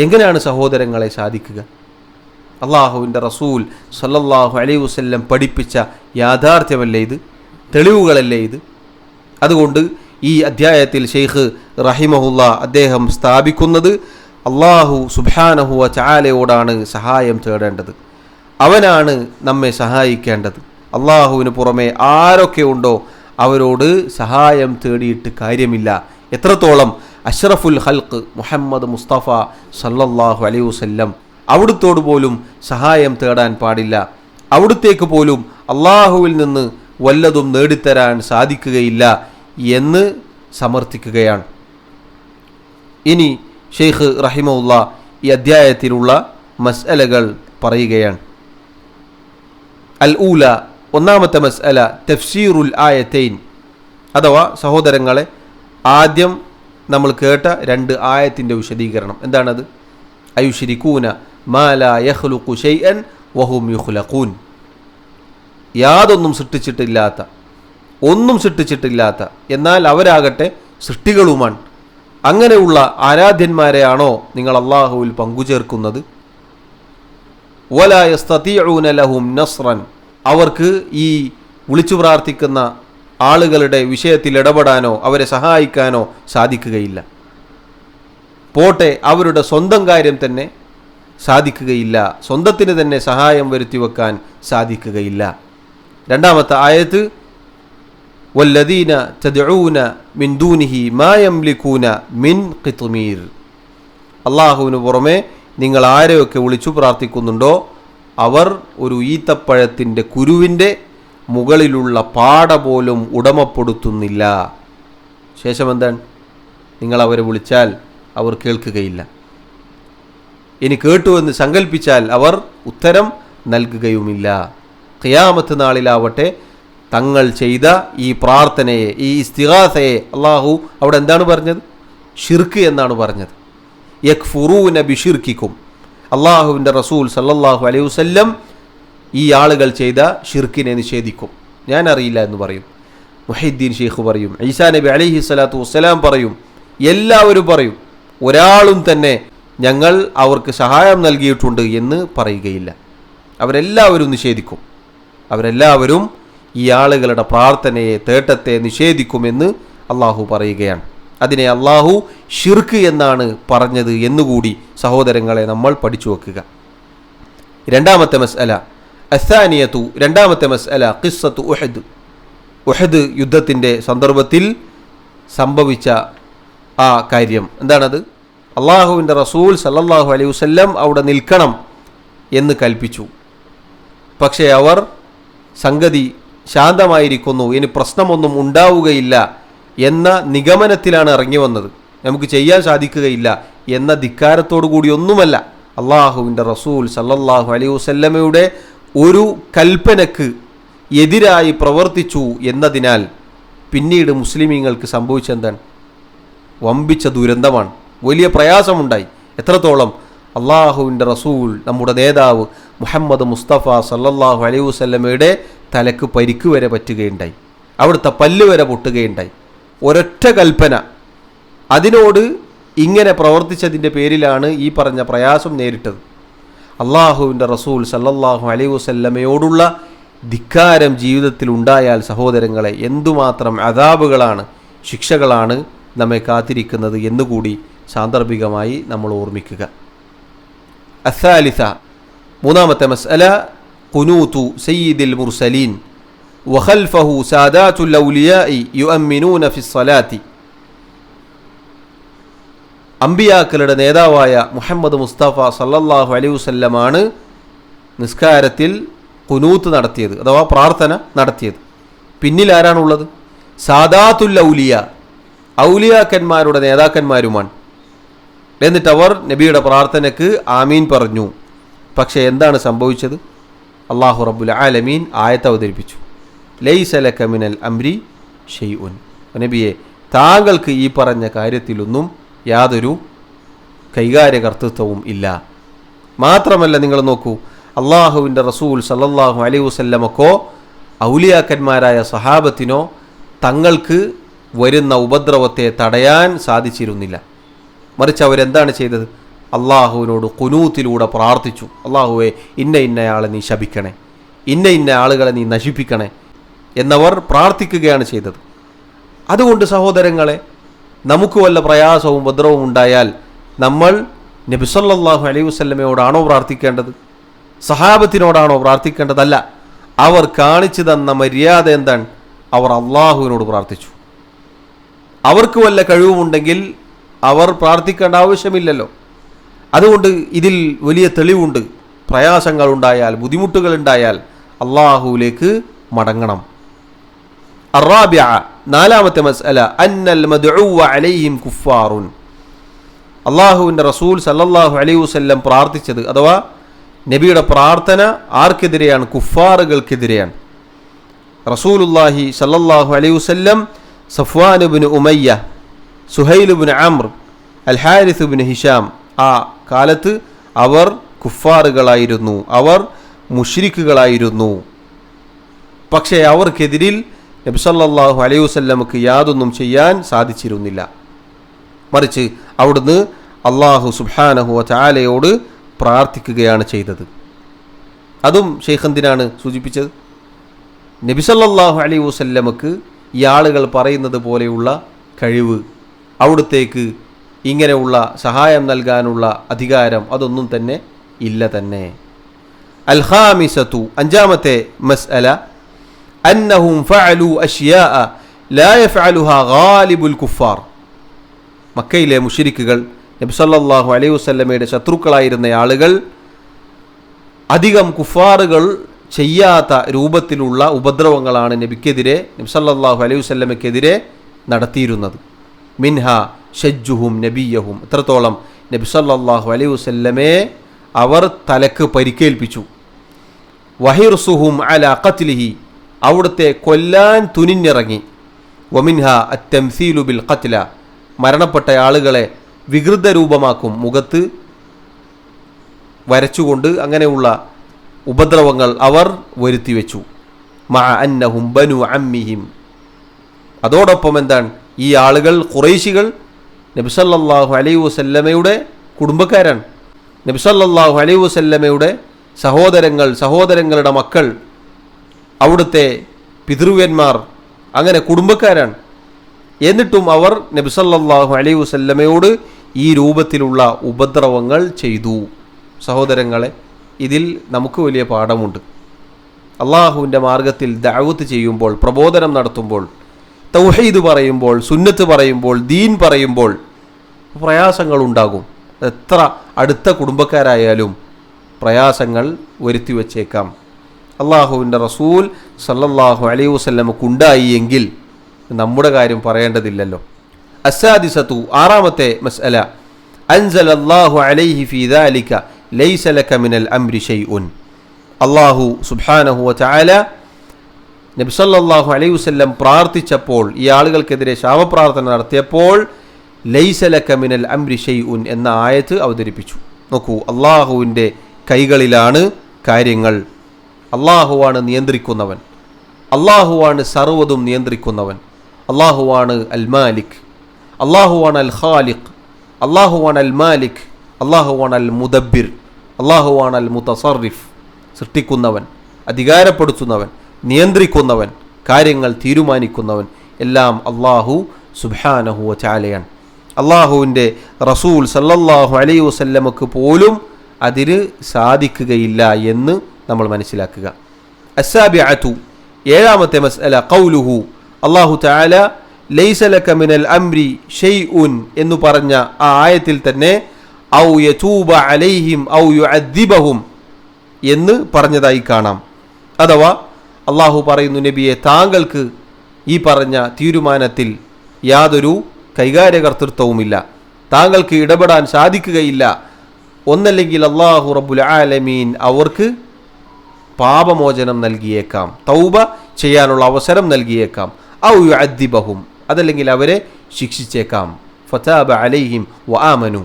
എങ്ങനെയാണ് സഹോദരങ്ങളെ സാധിക്കുക? അള്ളാഹുവിൻ്റെ റസൂൽ സല്ലല്ലാഹു അലൈഹി വസല്ലം പഠിപ്പിച്ച യാഥാർത്ഥ്യമല്ലേ ഇത്? തെളിവുകളല്ലേ ഇത്? അതുകൊണ്ട് ഈ അധ്യായത്തിൽ ഷെയ്ഖ് റഹിമഹുല്ല അദ്ദേഹം സ്ഥാപിക്കുന്നത് അള്ളാഹു സുബ്ഹാനഹു വ തആലയോടാണ് സഹായം തേടേണ്ടത്. അവനാണ് നമ്മെ സഹായിക്കേണ്ടത്. അള്ളാഹുവിന് പുറമെ ആരൊക്കെ ഉണ്ടോ അവരോട് സഹായം തേടിയിട്ട് കാര്യമില്ല. എത്രത്തോളം അഷ്റഫുൽ ഖൽഖ് മുഹമ്മദ് മുസ്തഫ സല്ലല്ലാഹു അലൈഹി വസല്ലം അവിടുത്തോട് പോലും സഹായം തേടാൻ പാടില്ല. അവിടുത്തേക്ക് പോലും അള്ളാഹുവിൽ നിന്ന് വല്ലതും നേടിത്തരാൻ സാധിക്കുകയില്ല എന്ന് സമർത്ഥിക്കുകയാണ്. ഇനി ഷെയ്ഖ് റഹിമഹുല്ല ഈ അധ്യായത്തിലുള്ള മസ്അലകൾ പറയുകയാണ്. അൽ ഊല, ഒന്നാമത്തെ മസ്അല തഫ്സീറുൽ ആയത്തൈൻ, അഥവാ സഹോദരങ്ങളെ ആദ്യം നമ്മൾ കേട്ട 2 ആയത്തിൻ്റെ വിശദീകരണം. എന്താണത്? അയുശ്രികൂന മാ ലാ യഖ്ലുഖു ശൈഅൻ വഹും യുഖ്ലഖൂൻ, യാതൊന്നും സൃഷ്ടിച്ചിട്ടില്ലാത്ത, ഒന്നും സൃഷ്ടിച്ചിട്ടില്ലാത്ത എന്നാൽ അവരാകട്ടെ സൃഷ്ടികളുമാണ്. അങ്ങനെയുള്ള ആരാധ്യന്മാരെയാണോ നിങ്ങൾ അള്ളാഹുവിൽ പങ്കുചേർക്കുന്നത്? വലാ യസ്തതീഊന ലഹും നസ്റൻ, അവർക്ക് ഈ വിളിച്ചു പ്രാർത്ഥിക്കുന്ന ആളുകളുടെ വിഷയത്തിൽ ഇടപെടാനോ അവരെ സഹായിക്കാനോ സാധിക്കുകയില്ല. പോട്ടെ, അവരുടെ സ്വന്തം കാര്യം തന്നെ സാധിക്കുകയില്ല, സ്വന്തത്തിന് തന്നെ സഹായം വരുത്തി വെക്കാൻ സാധിക്കുകയില്ല. രണ്ടാമത്തെ ആയത്ത് വല്ലദീന തദ്ഊന മിൻ ദൂനിഹി മാ യംലികൂന മിൻ ഖിത്മീർ. അള്ളാഹുവിന് പുറമെ നിങ്ങൾ ആരെയൊക്കെ വിളിച്ചു പ്രാർത്ഥിക്കുന്നുണ്ടോ അവർ ഒരു ഈത്തപ്പഴത്തിൻ്റെ കുരുവിൻ്റെ മുകളിലുള്ള പാട പോലും ഉടമപ്പെടുത്തുന്നില്ല. ശേഷം എന്താണ്? നിങ്ങൾ അവരെ വിളിച്ചാൽ അവർ കേൾക്കുകയില്ല. ഇനി കേട്ടുവെന്ന് സങ്കല്പിച്ചാൽ അവർ ഉത്തരം നൽകുകയുമില്ല. ഖിയാമത്ത് നാളിലാവട്ടെ തങ്ങൾ ചെയ്ത ഈ പ്രാർത്ഥനയെ, ഈ ഇസ്തിഗാസയെ അള്ളാഹു അവിടെ എന്താണ് പറഞ്ഞത്? ഷിർക്ക് എന്നാണ് പറഞ്ഞത്. യക്ഫുറൂന ബിഷിർക്കിക്കും. അള്ളാഹുവിൻ്റെ റസൂൽ സല്ലല്ലാഹു അലൈഹി വസല്ലം ഈ ആളുകൾ ചെയ്ത ഷിർക്കിനെ നിഷേധിക്കും. ഞാൻ അറിയില്ല എന്ന് പറയും. മുഹൈദ്ദീൻ ഷെയ്ഖ് പറയും, ഈസാ നബി അലൈഹി സ്വലാത്തു വസ്സലാം പറയും, എല്ലാവരും പറയും. ഒരാളും തന്നെ ഞങ്ങൾ അവർക്ക് സഹായം നൽകിയിട്ടുണ്ട് എന്ന് പറയുകയില്ല. അവരെല്ലാവരും നിഷേധിക്കും. അവരെല്ലാവരും ഈ ആളുകളുടെ പ്രാർത്ഥനയെ, തേട്ടത്തെ നിഷേധിക്കുമെന്ന് അള്ളാഹു പറയുകയാണ്. അതിനെ അള്ളാഹു ഷിർക്ക് എന്നാണ് പറഞ്ഞത് എന്നുകൂടി സഹോദരങ്ങളെ നമ്മൾ പഠിച്ചു വെക്കുക. രണ്ടാമത്തെ മസ്അല അസ്സാനിയത്തു, രണ്ടാമത്തെ മസ്അല ഖിസ്സത്തു ഉഹദ്. ഉഹദ് യുദ്ധത്തിൻ്റെ സന്ദർഭത്തിൽ സംഭവിച്ച ആ കാര്യം എന്താണത്? അള്ളാഹുവിൻ്റെ റസൂൽ സല്ലല്ലാഹു അലൈഹി വസല്ലം അവിടെ നിൽക്കണം എന്ന് കൽപ്പിച്ചു. പക്ഷേ അവർ സംഗതി ശാന്തമായിരിക്കുന്നു, ഇനി പ്രശ്നമൊന്നും ഉണ്ടാവുകയില്ല എന്ന നിഗമനത്തിലാണ് ഇറങ്ങി വന്നത്. നമുക്ക് ചെയ്യാൻ സാധിക്കുകയില്ല എന്ന ധിക്കാരത്തോടു കൂടി ഒന്നുമല്ല. അള്ളാഹുവിൻ്റെ റസൂൽ സല്ലല്ലാഹു അലൈഹി വസല്ലമയുടെ ഒരു കൽപ്പനക്ക് എതിരായി പ്രവർത്തിച്ചു എന്നതിനാൽ പിന്നീട് മുസ്ലിമീങ്ങൾക്ക് സംഭവിച്ചെന്താണ്? വമ്പിച്ച ദുരന്തമാണ്, വലിയ പ്രയാസമുണ്ടായി. എത്രത്തോളം? അള്ളാഹുവിൻ്റെ റസൂൽ, നമ്മുടെ നേതാവ് മുഹമ്മദ് മുസ്തഫ സല്ലല്ലാഹു അലൈഹി വസല്ലമയുടെ തലക്ക് പരിക്ക് വരെ പറ്റുകയുണ്ടായി. അവിടുത്തെ പല്ല് വരെ പൊട്ടുകയുണ്ടായി. ഒരൊറ്റ കൽപ്പന, അതിനോട് ഇങ്ങനെ പ്രവർത്തിച്ചതിൻ്റെ പേരിലാണ് ഈ പറഞ്ഞ പ്രയാസം നേരിട്ടത്. അള്ളാഹുവിൻ്റെ റസൂൽ സല്ലല്ലാഹു അലൈഹി വസല്ലമയോടുള്ള ധിക്കാരം ജീവിതത്തിൽ ഉണ്ടായാൽ സഹോദരങ്ങളെ എന്തുമാത്രം അദാബുകളാണ്, ശിക്ഷകളാണ് നമ്മെ കാത്തിരിക്കുന്നത് എന്നുകൂടി സാന്ദർഭികമായി നമ്മൾ ഓർമ്മിക്കുക. അസ്സാലിസ, മൂന്നാമത്തെ മസ്അല ഖുനൂതു സയ്യിദിൽ മുർസലീൻ വഖൽഫഹു സാദാത്തുൽ ഔലിയാഇ യുഅമ്മിനൂന ഫിസ്സലാത്തി. അമ്പിയാക്കളുടെ നേതാവായ മുഹമ്മദ് മുസ്തഫ സല്ലല്ലാഹു അലൈഹി വസല്ലമാണ് നിസ്കാരത്തിൽ ഖുനൂത്ത് നടത്തിയത്, അഥവാ പ്രാർത്ഥന നടത്തിയത്. പിന്നിൽ ആരാണുള്ളത്? സാദാത്തുൽ ഔലിയ, ഔലിയാക്കന്മാരുടെ നേതാക്കന്മാരുമാണ്. എന്നിട്ട് അവർ നബിയുടെ പ്രാർത്ഥനയ്ക്ക് ആമീൻ പറഞ്ഞു. പക്ഷേ എന്താണ് സംഭവിച്ചത്? അല്ലാഹു റബ്ബുൽ ആലമീൻ ആയത്ത് അവതരിപ്പിച്ചു. ലൈസ ലക മിനൽ അംരി ഷൈഉൻ. നബിയെ, താങ്കൾക്ക് ഈ പറഞ്ഞ കാര്യത്തിലൊന്നും യാതൊരു കൈകാര്യകർത്തൃത്വവും ഇല്ല. മാത്രമല്ല, നിങ്ങൾ നോക്കൂ, അള്ളാഹുവിൻ്റെ റസൂൽ സല്ലല്ലാഹു അലൈഹി വസല്ലമക്കോ ഔലിയാക്കന്മാരായ സഹാബത്തിനോ തങ്ങൾക്ക് വരുന്ന ഉപദ്രവത്തെ തടയാൻ സാധിച്ചിരുന്നില്ല. മറിച്ച് അവരെന്താണ് ചെയ്തത്? അള്ളാഹുവിനോട് ഖുനൂത്തിലൂടെ പ്രാർത്ഥിച്ചു. അള്ളാഹുവെ, ഇന്നയാളെ നീ ശപിക്കണേ, ഇന്ന ആളുകളെ നീ നശിപ്പിക്കണേ എന്നവർ പ്രാർത്ഥിക്കുകയാണ് ചെയ്തത്. അതുകൊണ്ട് സഹോദരങ്ങളെ, നമുക്ക് വല്ല പ്രയാസവും ഉപദ്രവവും ഉണ്ടായാൽ നമ്മൾ നബി സല്ലല്ലാഹു അലൈഹി വസല്ലമയോടാണോ പ്രാർത്ഥിക്കേണ്ടത്? സഹാബത്തിനോടാണോ പ്രാർത്ഥിക്കേണ്ടതല്ല. അവർ കാണിച്ചു തന്ന മര്യാദ എന്താണ്? അവർ അള്ളാഹുവിനോട് പ്രാർത്ഥിച്ചു. അവർക്ക് വല്ല കഴിവുമുണ്ടെങ്കിൽ അവർ പ്രാർത്ഥിക്കേണ്ട ആവശ്യമില്ലല്ലോ. അതുകൊണ്ട് ഇതിൽ വലിയ തെളിവുണ്ട്. പ്രയാസങ്ങൾ ഉണ്ടായാൽ, ബുദ്ധിമുട്ടുകൾ ഉണ്ടായാൽ അള്ളാഹുവിലേക്ക് മടങ്ങണം. അറാബിഅ, നാലാമത്തെ മസ്അല അന്നൽ മദ്ഉവ അലൈഹിം കുഫാറുൻ. അള്ളാഹുവിൻ്റെ റസൂൽ സല്ലല്ലാഹു അലൈഹി വസല്ലം പ്രാർത്ഥിച്ചത്, അഥവാ നബിയുടെ പ്രാർത്ഥന ആർക്കെതിരെയാണ്? കുഫാറുകൾക്കെതിരെയാണ്. റസൂലുള്ളാഹി സല്ലല്ലാഹു അലൈഹി വസല്ലം സഫ്വാൻ ഇബ്നു ഉമയ്യ, സുഹൈൽ ഇബ്നു അംർ, അൽ ഹാരിസ് ഇബ്നു ഹിഷാം, ആ കാലത്ത് അവർ കുഫാറുകളായിരുന്നു, അവർ മുശ്രിക്കുകളായിരുന്നു. പക്ഷേ അവർക്കെതിരിൽ നബി സല്ലല്ലാഹു അലൈഹി വസല്ലമക്ക് യാതൊന്നും ചെയ്യാൻ സാധിച്ചിരുന്നില്ല. മറിച്ച് അവിടുന്ന് അള്ളാഹു സുബ്ഹാനഹു വ തആലയോട് പ്രാർത്ഥിക്കുകയാണ് ചെയ്തത്. അതും ഷെയ്ഖ് എന്തിനാണ് സൂചിപ്പിച്ചത്? നബി സല്ലല്ലാഹു അലൈഹി വസല്ലമക്ക് ഈ ആളുകൾ പറയുന്നത് പോലെയുള്ള കഴിവ്, അവിടുത്തേക്ക് ഇങ്ങനെയുള്ള സഹായം നൽകാനുള്ള അധികാരം അതൊന്നും തന്നെ ഇല്ല തന്നെ. അൽ ഖാമിസത്തു, അഞ്ചാമത്തെ മസ്അല അന്നഹും ഫഅലു അഷ്യാഅ ലാ യഫ്അലുഹാ ഗാലിബുൽ കുഫാർ. മക്കയിലെ മുശ്രിക്കുകൾ, നബി സല്ലല്ലാഹു അലൈഹി വസല്ലമയുടെ ശത്രുക്കളായിരുന്ന ആളുകൾ അധികം കുഫാറുകൾ ചെയ്യാത്ത രൂപത്തിലുള്ള ഉപദ്രവങ്ങളാണ് നബിക്കെതിരെ, നബി സല്ലല്ലാഹു അലൈഹി വസല്ലമയ്ക്കെതിരെ നടത്തിയിരുന്നത്. മിൻഹ ഷജ്ജുഹും നബിയഹും, എത്രത്തോളം നബി സല്ലല്ലാഹു അലൈഹി വസല്ലമയെ അവർ തലക്ക് പരിക്കേൽപ്പിച്ചു. വഹിർസുഹും അലാ ഖത്ലിഹി, അവിടുത്തെ കൊല്ലാൻ തുനിഞ്ഞിറങ്ങി. വമിൻഹ അത്തംസീലു ബിൽ ഖത്ല, മരണപ്പെട്ട ആളുകളെ വികൃത രൂപമാക്കും, മുഖത്ത് വരച്ചുകൊണ്ട് അങ്ങനെയുള്ള ഉപദ്രവങ്ങൾ അവർ വരുത്തിവെച്ചു. മഅ അന്നഹും ബനു അമ്മിഹിം, അതോടൊപ്പം എന്താണ്, ഈ ആളുകൾ ഖുറൈശികൾ നബി സല്ലല്ലാഹു അലൈഹി വസല്ലമയുടെ കുടുംബക്കാരാണ്. നബി സല്ലല്ലാഹു അലൈഹി വസല്ലമയുടെ സഹോദരങ്ങൾ, സഹോദരങ്ങളുടെ മക്കൾ, അവിടുത്തെ പിതൃവ്യന്മാർ, അങ്ങനെ കുടുംബക്കാരാണ്. എന്നിട്ടും അവർ നബി സല്ലല്ലാഹു അലൈഹി വസല്ലമയോട് ഈ രൂപത്തിലുള്ള ഉപദ്രവങ്ങൾ ചെയ്തു. സഹോദരങ്ങളെ, ഇതിൽ നമുക്ക് വലിയ പാഠമുണ്ട്. അള്ളാഹുവിൻ്റെ മാർഗത്തിൽ ദഅവത്ത് ചെയ്യുമ്പോൾ, പ്രബോധനം നടത്തുമ്പോൾ, തൗഹീദ് പറയുമ്പോൾ, സുന്നത്ത് പറയുമ്പോൾ, ദീൻ പറയുമ്പോൾ പ്രയാസങ്ങളുണ്ടാകും. എത്ര അടുത്ത കുടുംബക്കാരായാലും പ്രയാസങ്ങൾ വരുത്തി വച്ചേക്കാം. അള്ളാഹുവിൻ്റെ റസൂൽ സല്ലല്ലാഹു അലൈഹി വസല്ലമക്കുണ്ടായി എങ്കിൽ നമ്മുടെ കാര്യം പറയേണ്ടതില്ലല്ലോ. അസ്സാദിസത്തു, ആറാമത്തെ മസ്അല, അൻസലല്ലാഹു അലൈഹി ഫീ ദാലിക ലൈസ ലക മിനൽ അംരി ഷൈഉൻ. അള്ളാഹു സുബ്ഹാനഹു വതആല നബി സല്ലല്ലാഹു അലൈഹി വസല്ലം പ്രാർത്ഥിച്ചപ്പോൾ, ഈ ആളുകൾക്കെതിരെ ശാപപ്രാർത്ഥന നടത്തിയപ്പോൾ ലൈസ ലക മിനൽ അംരി ഷൈഉൻ എന്ന ആയത്ത് അവതരിപ്പിച്ചു. നോക്കൂ, അള്ളാഹുവിൻ്റെ കൈകളിലാണ് കാര്യങ്ങൾ. അള്ളാഹുവാണ് നിയന്ത്രിക്കുന്നവൻ, അള്ളാഹുവാണ് സർവ്വതും നിയന്ത്രിക്കുന്നവൻ. അള്ളാഹുവാണ് അൽ മാലിക്, അള്ളാഹുവാണ് അൽ ഖാലിഖ്, അള്ളാഹുവാണ് അൽ മാലിക്, അള്ളാഹുവാണ് അൽ മുദബ്ബിർ, അള്ളാഹുവാണ് അൽ മുതസറിഫ്, സൃഷ്ടിക്കുന്നവൻ, അധികാരപ്പെടുത്തുന്നവൻ, നിയന്ത്രിക്കുന്നവൻ, കാര്യങ്ങൾ തീരുമാനിക്കുന്നവൻ, എല്ലാം അള്ളാഹു സുബ്ഹാനഹു വതആലയാണ്. അള്ളാഹുവിൻ്റെ റസൂൽ സല്ലല്ലാഹു അലൈഹി വസല്ലമക്ക് പോലും അതിന് സാധിക്കുകയില്ല എന്ന് നമ്മൾ മനസ്സിലാക്കുക. അസ്സാബിഅതു, ഏഴാമത്തെ മസ്അല, ഖൗലുഹു, അല്ലാഹു തആല ലൈസ ലക മിനൽ അംരി ഷൈഉൻ എന്ന് പറഞ്ഞ ആ ആയത്തിൽ തന്നെ ഔ യതൂബ അലൈഹിം ഔ യുഅദ്ദിബഹും എന്ന് പറഞ്ഞതായി കാണാം. അഥവാ അള്ളാഹു പറയുന്നു, നബിയെ, താങ്കൾക്ക് ഈ പറഞ്ഞ തീരുമാനത്തിൽ യാതൊരു കൈകാര്യകർത്തൃത്വവുമില്ല, താങ്കൾക്ക് ഇടപെടാൻ സാധിക്കുകയില്ല. ഒന്നല്ലെങ്കിൽ അല്ലാഹു റബ്ബുൽ ആലമീൻ അവർക്ക് പാപമോചനം നൽകിയേക്കാം, തൗബ ചെയ്യാനുള്ള അവസരം നൽകിയേക്കാം. ഔ യുഅദ്ദിബഹും, അതല്ലെങ്കിൽ അവരെ ശിക്ഷിച്ചേക്കാം. ഫതാബ അലൈഹിം വആമനു,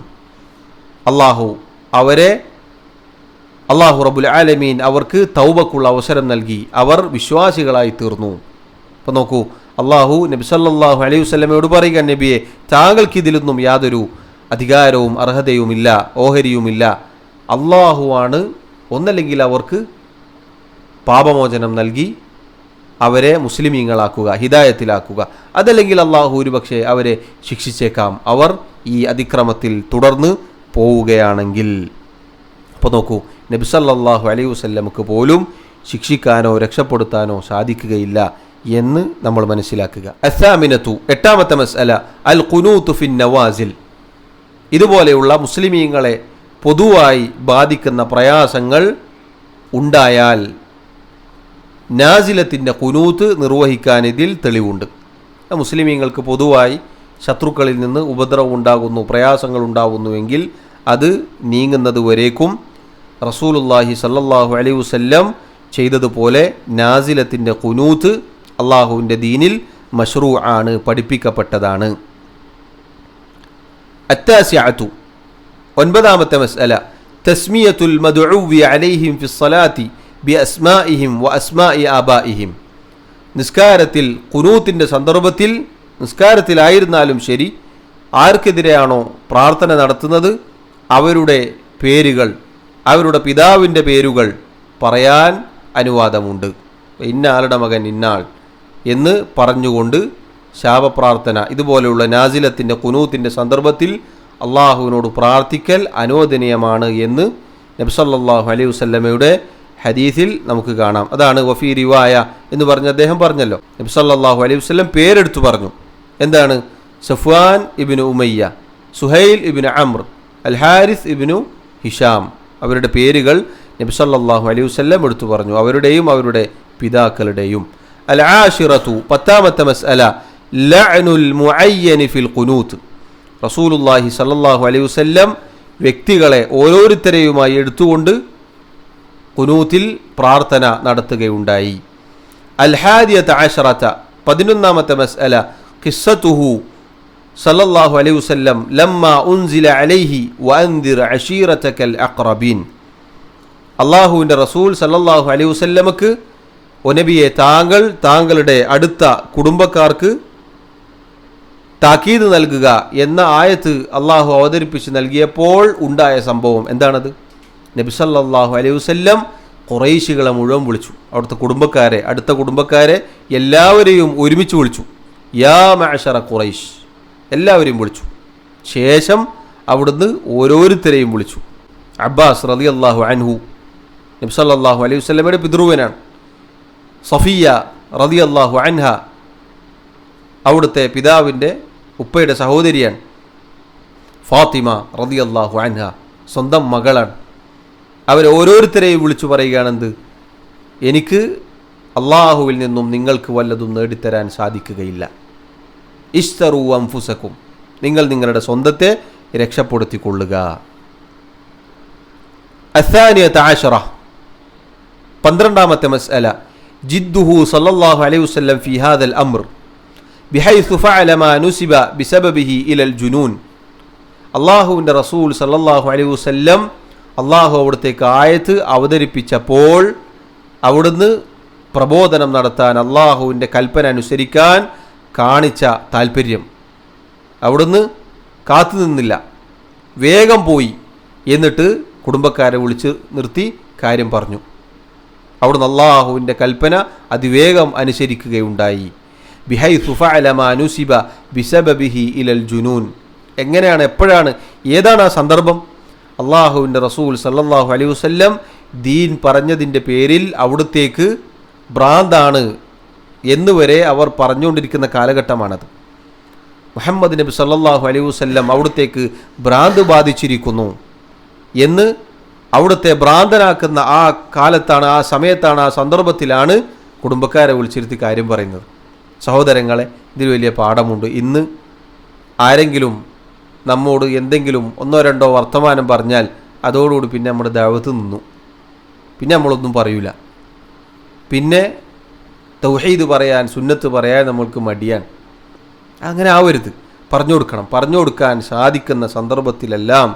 അള്ളാഹു റബ്ബുൽ ആലമീൻ അവർക്ക് തൗബക്കുള്ള അവസരം നൽകി, അവർ വിശ്വാസികളായി തീർന്നു. അപ്പോൾ നോക്കൂ, അള്ളാഹു നബി സല്ലല്ലാഹു അലൈഹി വസല്ലമയോട് പറയുക, നബിയെ, താങ്കൾക്ക് ഇതിലൊന്നും യാതൊരു അധികാരവും അർഹതയുമില്ല, ഓഹരിയുമില്ല. അള്ളാഹുവാണ് ഒന്നല്ലെങ്കിൽ അവർക്ക് പാപമോചനം നൽകി അവരെ മുസ്ലിമീങ്ങളാക്കുക, ഹിദായത്തിലാക്കുക, അതല്ലെങ്കിൽ അള്ളാഹു ഒരുപക്ഷെ അവരെ ശിക്ഷിച്ചേക്കാം, അവർ ഈ അതിക്രമത്തിൽ തുടർന്ന് പോവുകയാണെങ്കിൽ. അപ്പോൾ നോക്കൂ, നബി സല്ലല്ലാഹു അലൈഹി വസല്ലമക്ക് പോലും ശിക്ഷിക്കാനോ രക്ഷപ്പെടുത്താനോ സാധിക്കുകയില്ല എന്ന് നമ്മൾ മനസ്സിലാക്കുക. അസ്സാമിനത്തു, എട്ടാമത്തെ മസ്അല, അൽ ഖുനൂതു ഫിൻ നവാസിൽ. ഇതുപോലെയുള്ള മുസ്ലിമീങ്ങളെ പൊതുവായി ബാധിക്കുന്ന പ്രയാസങ്ങൾ ഉണ്ടായാൽ നാസിലത്തിൻ്റെ ഖുനൂത്ത് നിർവഹിക്കാൻ ഇതിൽ തെളിവുണ്ട്. മുസ്ലിമീങ്ങൾക്ക് പൊതുവായി ശത്രുക്കളിൽ നിന്ന് ഉപദ്രവം ഉണ്ടാകുന്നു, പ്രയാസങ്ങൾ ഉണ്ടാകുന്നുവെങ്കിൽ അത് നീങ്ങുന്നത് വരേക്കും റസൂലുള്ളാഹി സല്ലല്ലാഹു അലൈഹി വസല്ലം ചെയ്തതുപോലെ നാസിലത്തിൻ്റെ ഖുനൂത്ത് അള്ളാഹുവിൻ്റെ ദീനിൽ മശ്റൂ ആണ്, പഠിപ്പിക്കപ്പെട്ടതാണ്. അത്താസിഅതു, ഒൻപതാമത്തെ മസ്അല, തസ്മിയത്തുൽ മദ്ഉവി അലൈഹിം ഫിസ്സലാത്തി ബിഅസ്മാഇഹിം വഅസ്മാഇ ആബാഇഹിം. നിസ്കാരത്തിൽ ഖുനൂത്തിൻ്റെ സന്ദർഭത്തിൽ, നിസ്കാരത്തിലായിരുന്നാലും ശരി, ആർക്കെതിരെയാണോ പ്രാർത്ഥന നടത്തുന്നത് അവരുടെ പേരുകൾ, അവരുടെ പിതാവിൻ്റെ പേരുകൾ പറയാൻ അനുവാദമുണ്ട്. ഇന്ന ആളുടെ മകൻ ഇന്നാൾ എന്ന് പറഞ്ഞുകൊണ്ട് ശാപപ്രാർത്ഥന, ഇതുപോലെയുള്ള നാസിലത്തിൻ്റെ ഖുനൂത്തിൻ്റെ സന്ദർഭത്തിൽ അള്ളാഹുവിനോട് പ്രാർത്ഥിക്കൽ അനുവദനീയമാണ് എന്ന് നബി സല്ലല്ലാഹു അലൈഹി വസല്ലമയുടെ ഹദീസിൽ നമുക്ക് കാണാം. അതാണ് വഫീ റിവായ എന്ന് പറഞ്ഞ അദ്ദേഹം പറഞ്ഞല്ലോ. നബി സല്ലല്ലാഹു അലൈഹി വസല്ലം പേരെടുത്തു പറഞ്ഞു. എന്താണ്? സഫ്വാൻ ഇബ്നു ഉമയ്യ, സുഹൈൽ ഇബ്നു അംർ, അൽ ഹാരിസ് ഇബ്നു ഹിഷാം. അവരുടെ പേരുകൾ നബി സല്ലല്ലാഹു അലൈഹി വസല്ലം എടുത്തു പറഞ്ഞു, അവരുടെയും അവരുടെ പിതാക്കളുടെയും. അൽ ആശിറതു, 10ാമത്തെ മസ്അല, ലഅ്നുൽ മുഅയ്യനി ഫിൽ ഖുനൂത്ത്. റസൂലുള്ളാഹി സല്ലല്ലാഹു അലൈഹി വസല്ലം വ്യക്തികളെ ഓരോരുത്തരെയുമായി എടുത്തുകൊണ്ട് ഖുനൂത്തിൽ പ്രാർത്ഥന നടത്തുകയുണ്ടായി. അൽ ഹാദിയത അശറത, 11ാമത്തെ മസ്അല, ഖിസ്സതുഹു സല്ലല്ലാഹു അലൈഹി വസല്ലം ലമ്മാ ഉൻസില അലൈഹി വഅൻദിർ അശീറതകൽ അഖ്റബീൻ. അല്ലാഹുവിൻ്റെ റസൂൽ സല്ലല്ലാഹു അലൈഹി വസല്ലമക്ക്, ഓ നബിയെ, താങ്കളുടെ അടുത്ത കുടുംബക്കാർക്ക് താക്കീത് നൽകുക എന്ന ആയത്ത് അള്ളാഹു അവതരിപ്പിച്ച് നൽകിയപ്പോൾ ഉണ്ടായ സംഭവം എന്താണത്? നബി സല്ലല്ലാഹു അലൈഹി വസല്ലം ഖുറൈശികളെ മുഴുവൻ വിളിച്ചു. അവിടുത്തെ കുടുംബക്കാരെ, അടുത്ത കുടുംബക്കാരെ എല്ലാവരെയും ഒരുമിച്ച് വിളിച്ചു. യാ മഅശറ ഖുറൈശ്, എല്ലാവരെയും വിളിച്ചു. ശേഷം അവിടുന്ന് ഓരോരുത്തരെയും വിളിച്ചു. അബ്ബാസ് റളിയല്ലാഹു അൻഹു നബി സല്ലല്ലാഹു അലൈഹി വസല്ലമയുടെ പിതൃവനാണ്. സഫിയ റളിയല്ലാഹു അൻഹ അവിടുത്തെ പിതാവിൻ്റെ ഉപ്പയുടെ സഹോദരിയാണ്. ഫാത്തിമ റളിയല്ലാഹു അൻഹ സ്വന്തം മകളാണ്. അവർ ഓരോരുത്തരെയും വിളിച്ചു പറയുകയാണെന്ത്? എനിക്ക് അള്ളാഹുവിൽ നിന്നും നിങ്ങൾക്ക് വല്ലതും നേടിത്തരാൻ സാധിക്കുകയില്ല. ഇശ്തറൂ അൻഫുസക്കും, നിങ്ങൾ നിങ്ങളുടെ സ്വന്തത്തെ രക്ഷപ്പെടുത്തിക്കൊള്ളുക. അസ്സാനിയത അശറ, 12ാമത്തെ മസ്അല, ജിദ്ദുഹു സല്ലല്ലാഹു അലൈഹി വസല്ലം ഫി ഹാദൽ അംർ ബിഹൈസു ഫഅല മാ നുസിബ ബിസബബിഹി ഇലൽ ജുനൂൻ. അള്ളാഹുവിൻ്റെ റസൂൽ സല്ലല്ലാഹു അലൈഹി വസല്ലം അള്ളാഹു അവിടുത്തേക്ക് ആയത്ത് അവതരിപ്പിച്ചപ്പോൾ അവിടുന്ന് പ്രബോധനം നടത്താൻ, അള്ളാഹുവിൻ്റെ കൽപ്പന അനുസരിക്കാൻ കാണിച്ച താല്പര്യം, അവിടുന്ന് കാത്തുനിന്നില്ല, വേഗം പോയി. എന്നിട്ട് കുടുംബക്കാരെ വിളിച്ച് നിർത്തി കാര്യം പറഞ്ഞു. അവിടുന്ന് അള്ളാഹുവിൻ്റെ കൽപ്പന അതിവേഗം അനുസരിക്കുകയുണ്ടായി. ബിഹൈസു ഫഅല മാ നുസിബ ബിസബബിഹി ഇലൽ ജുനൂൻ. എങ്ങനെയാണ്, എപ്പോഴാണ്, ഏതാണ് ആ സന്ദർഭം? അള്ളാഹുവിൻ്റെ റസൂൽ സല്ലല്ലാഹു അലൈഹി വസല്ലം ദീൻ പറഞ്ഞതിൻ്റെ പേരിൽ അവിടുത്തേക്ക് ഭ്രാന്താണ് എന്നുവരെ അവർ പറഞ്ഞുകൊണ്ടിരിക്കുന്ന കാലഘട്ടമാണത്. മുഹമ്മദ് നബി സല്ലല്ലാഹു അലൈഹി വസല്ലം അവിടുത്തേക്ക് ഭ്രാന്ത് ബാധിച്ചിരിക്കുന്നു എന്ന് അവിടുത്തെ ഭ്രാന്തനാക്കുന്ന ആ കാലത്താണ്, ആ സമയത്താണ്, ആ സന്ദർഭത്തിലാണ് കുടുംബക്കാരെ വിളിച്ചിരുത്തി കാര്യം പറയുന്നത്. സഹോദരങ്ങളെ, ഇതിൽ വലിയ പാഠമുണ്ട്. ഇന്ന് ആരെങ്കിലും നമ്മോട് എന്തെങ്കിലും ഒന്നോ രണ്ടോ വർത്തമാനം പറഞ്ഞാൽ അതോടുകൂടി പിന്നെ നമ്മുടെ ദഅവത്ത് നിന്നു, പിന്നെ നമ്മളൊന്നും പറയൂല. പിന്നെ തൗഹീദ് പറയാൻ, സുന്നത്ത് പറയാൻ നമ്മൾക്ക് മടിയാണ്. അങ്ങനെ ആവരുത്. പറഞ്ഞു കൊടുക്കണം. പറഞ്ഞു കൊടുക്കാൻ സാധിക്കുന്ന സന്ദർഭത്തിലെല്ലാം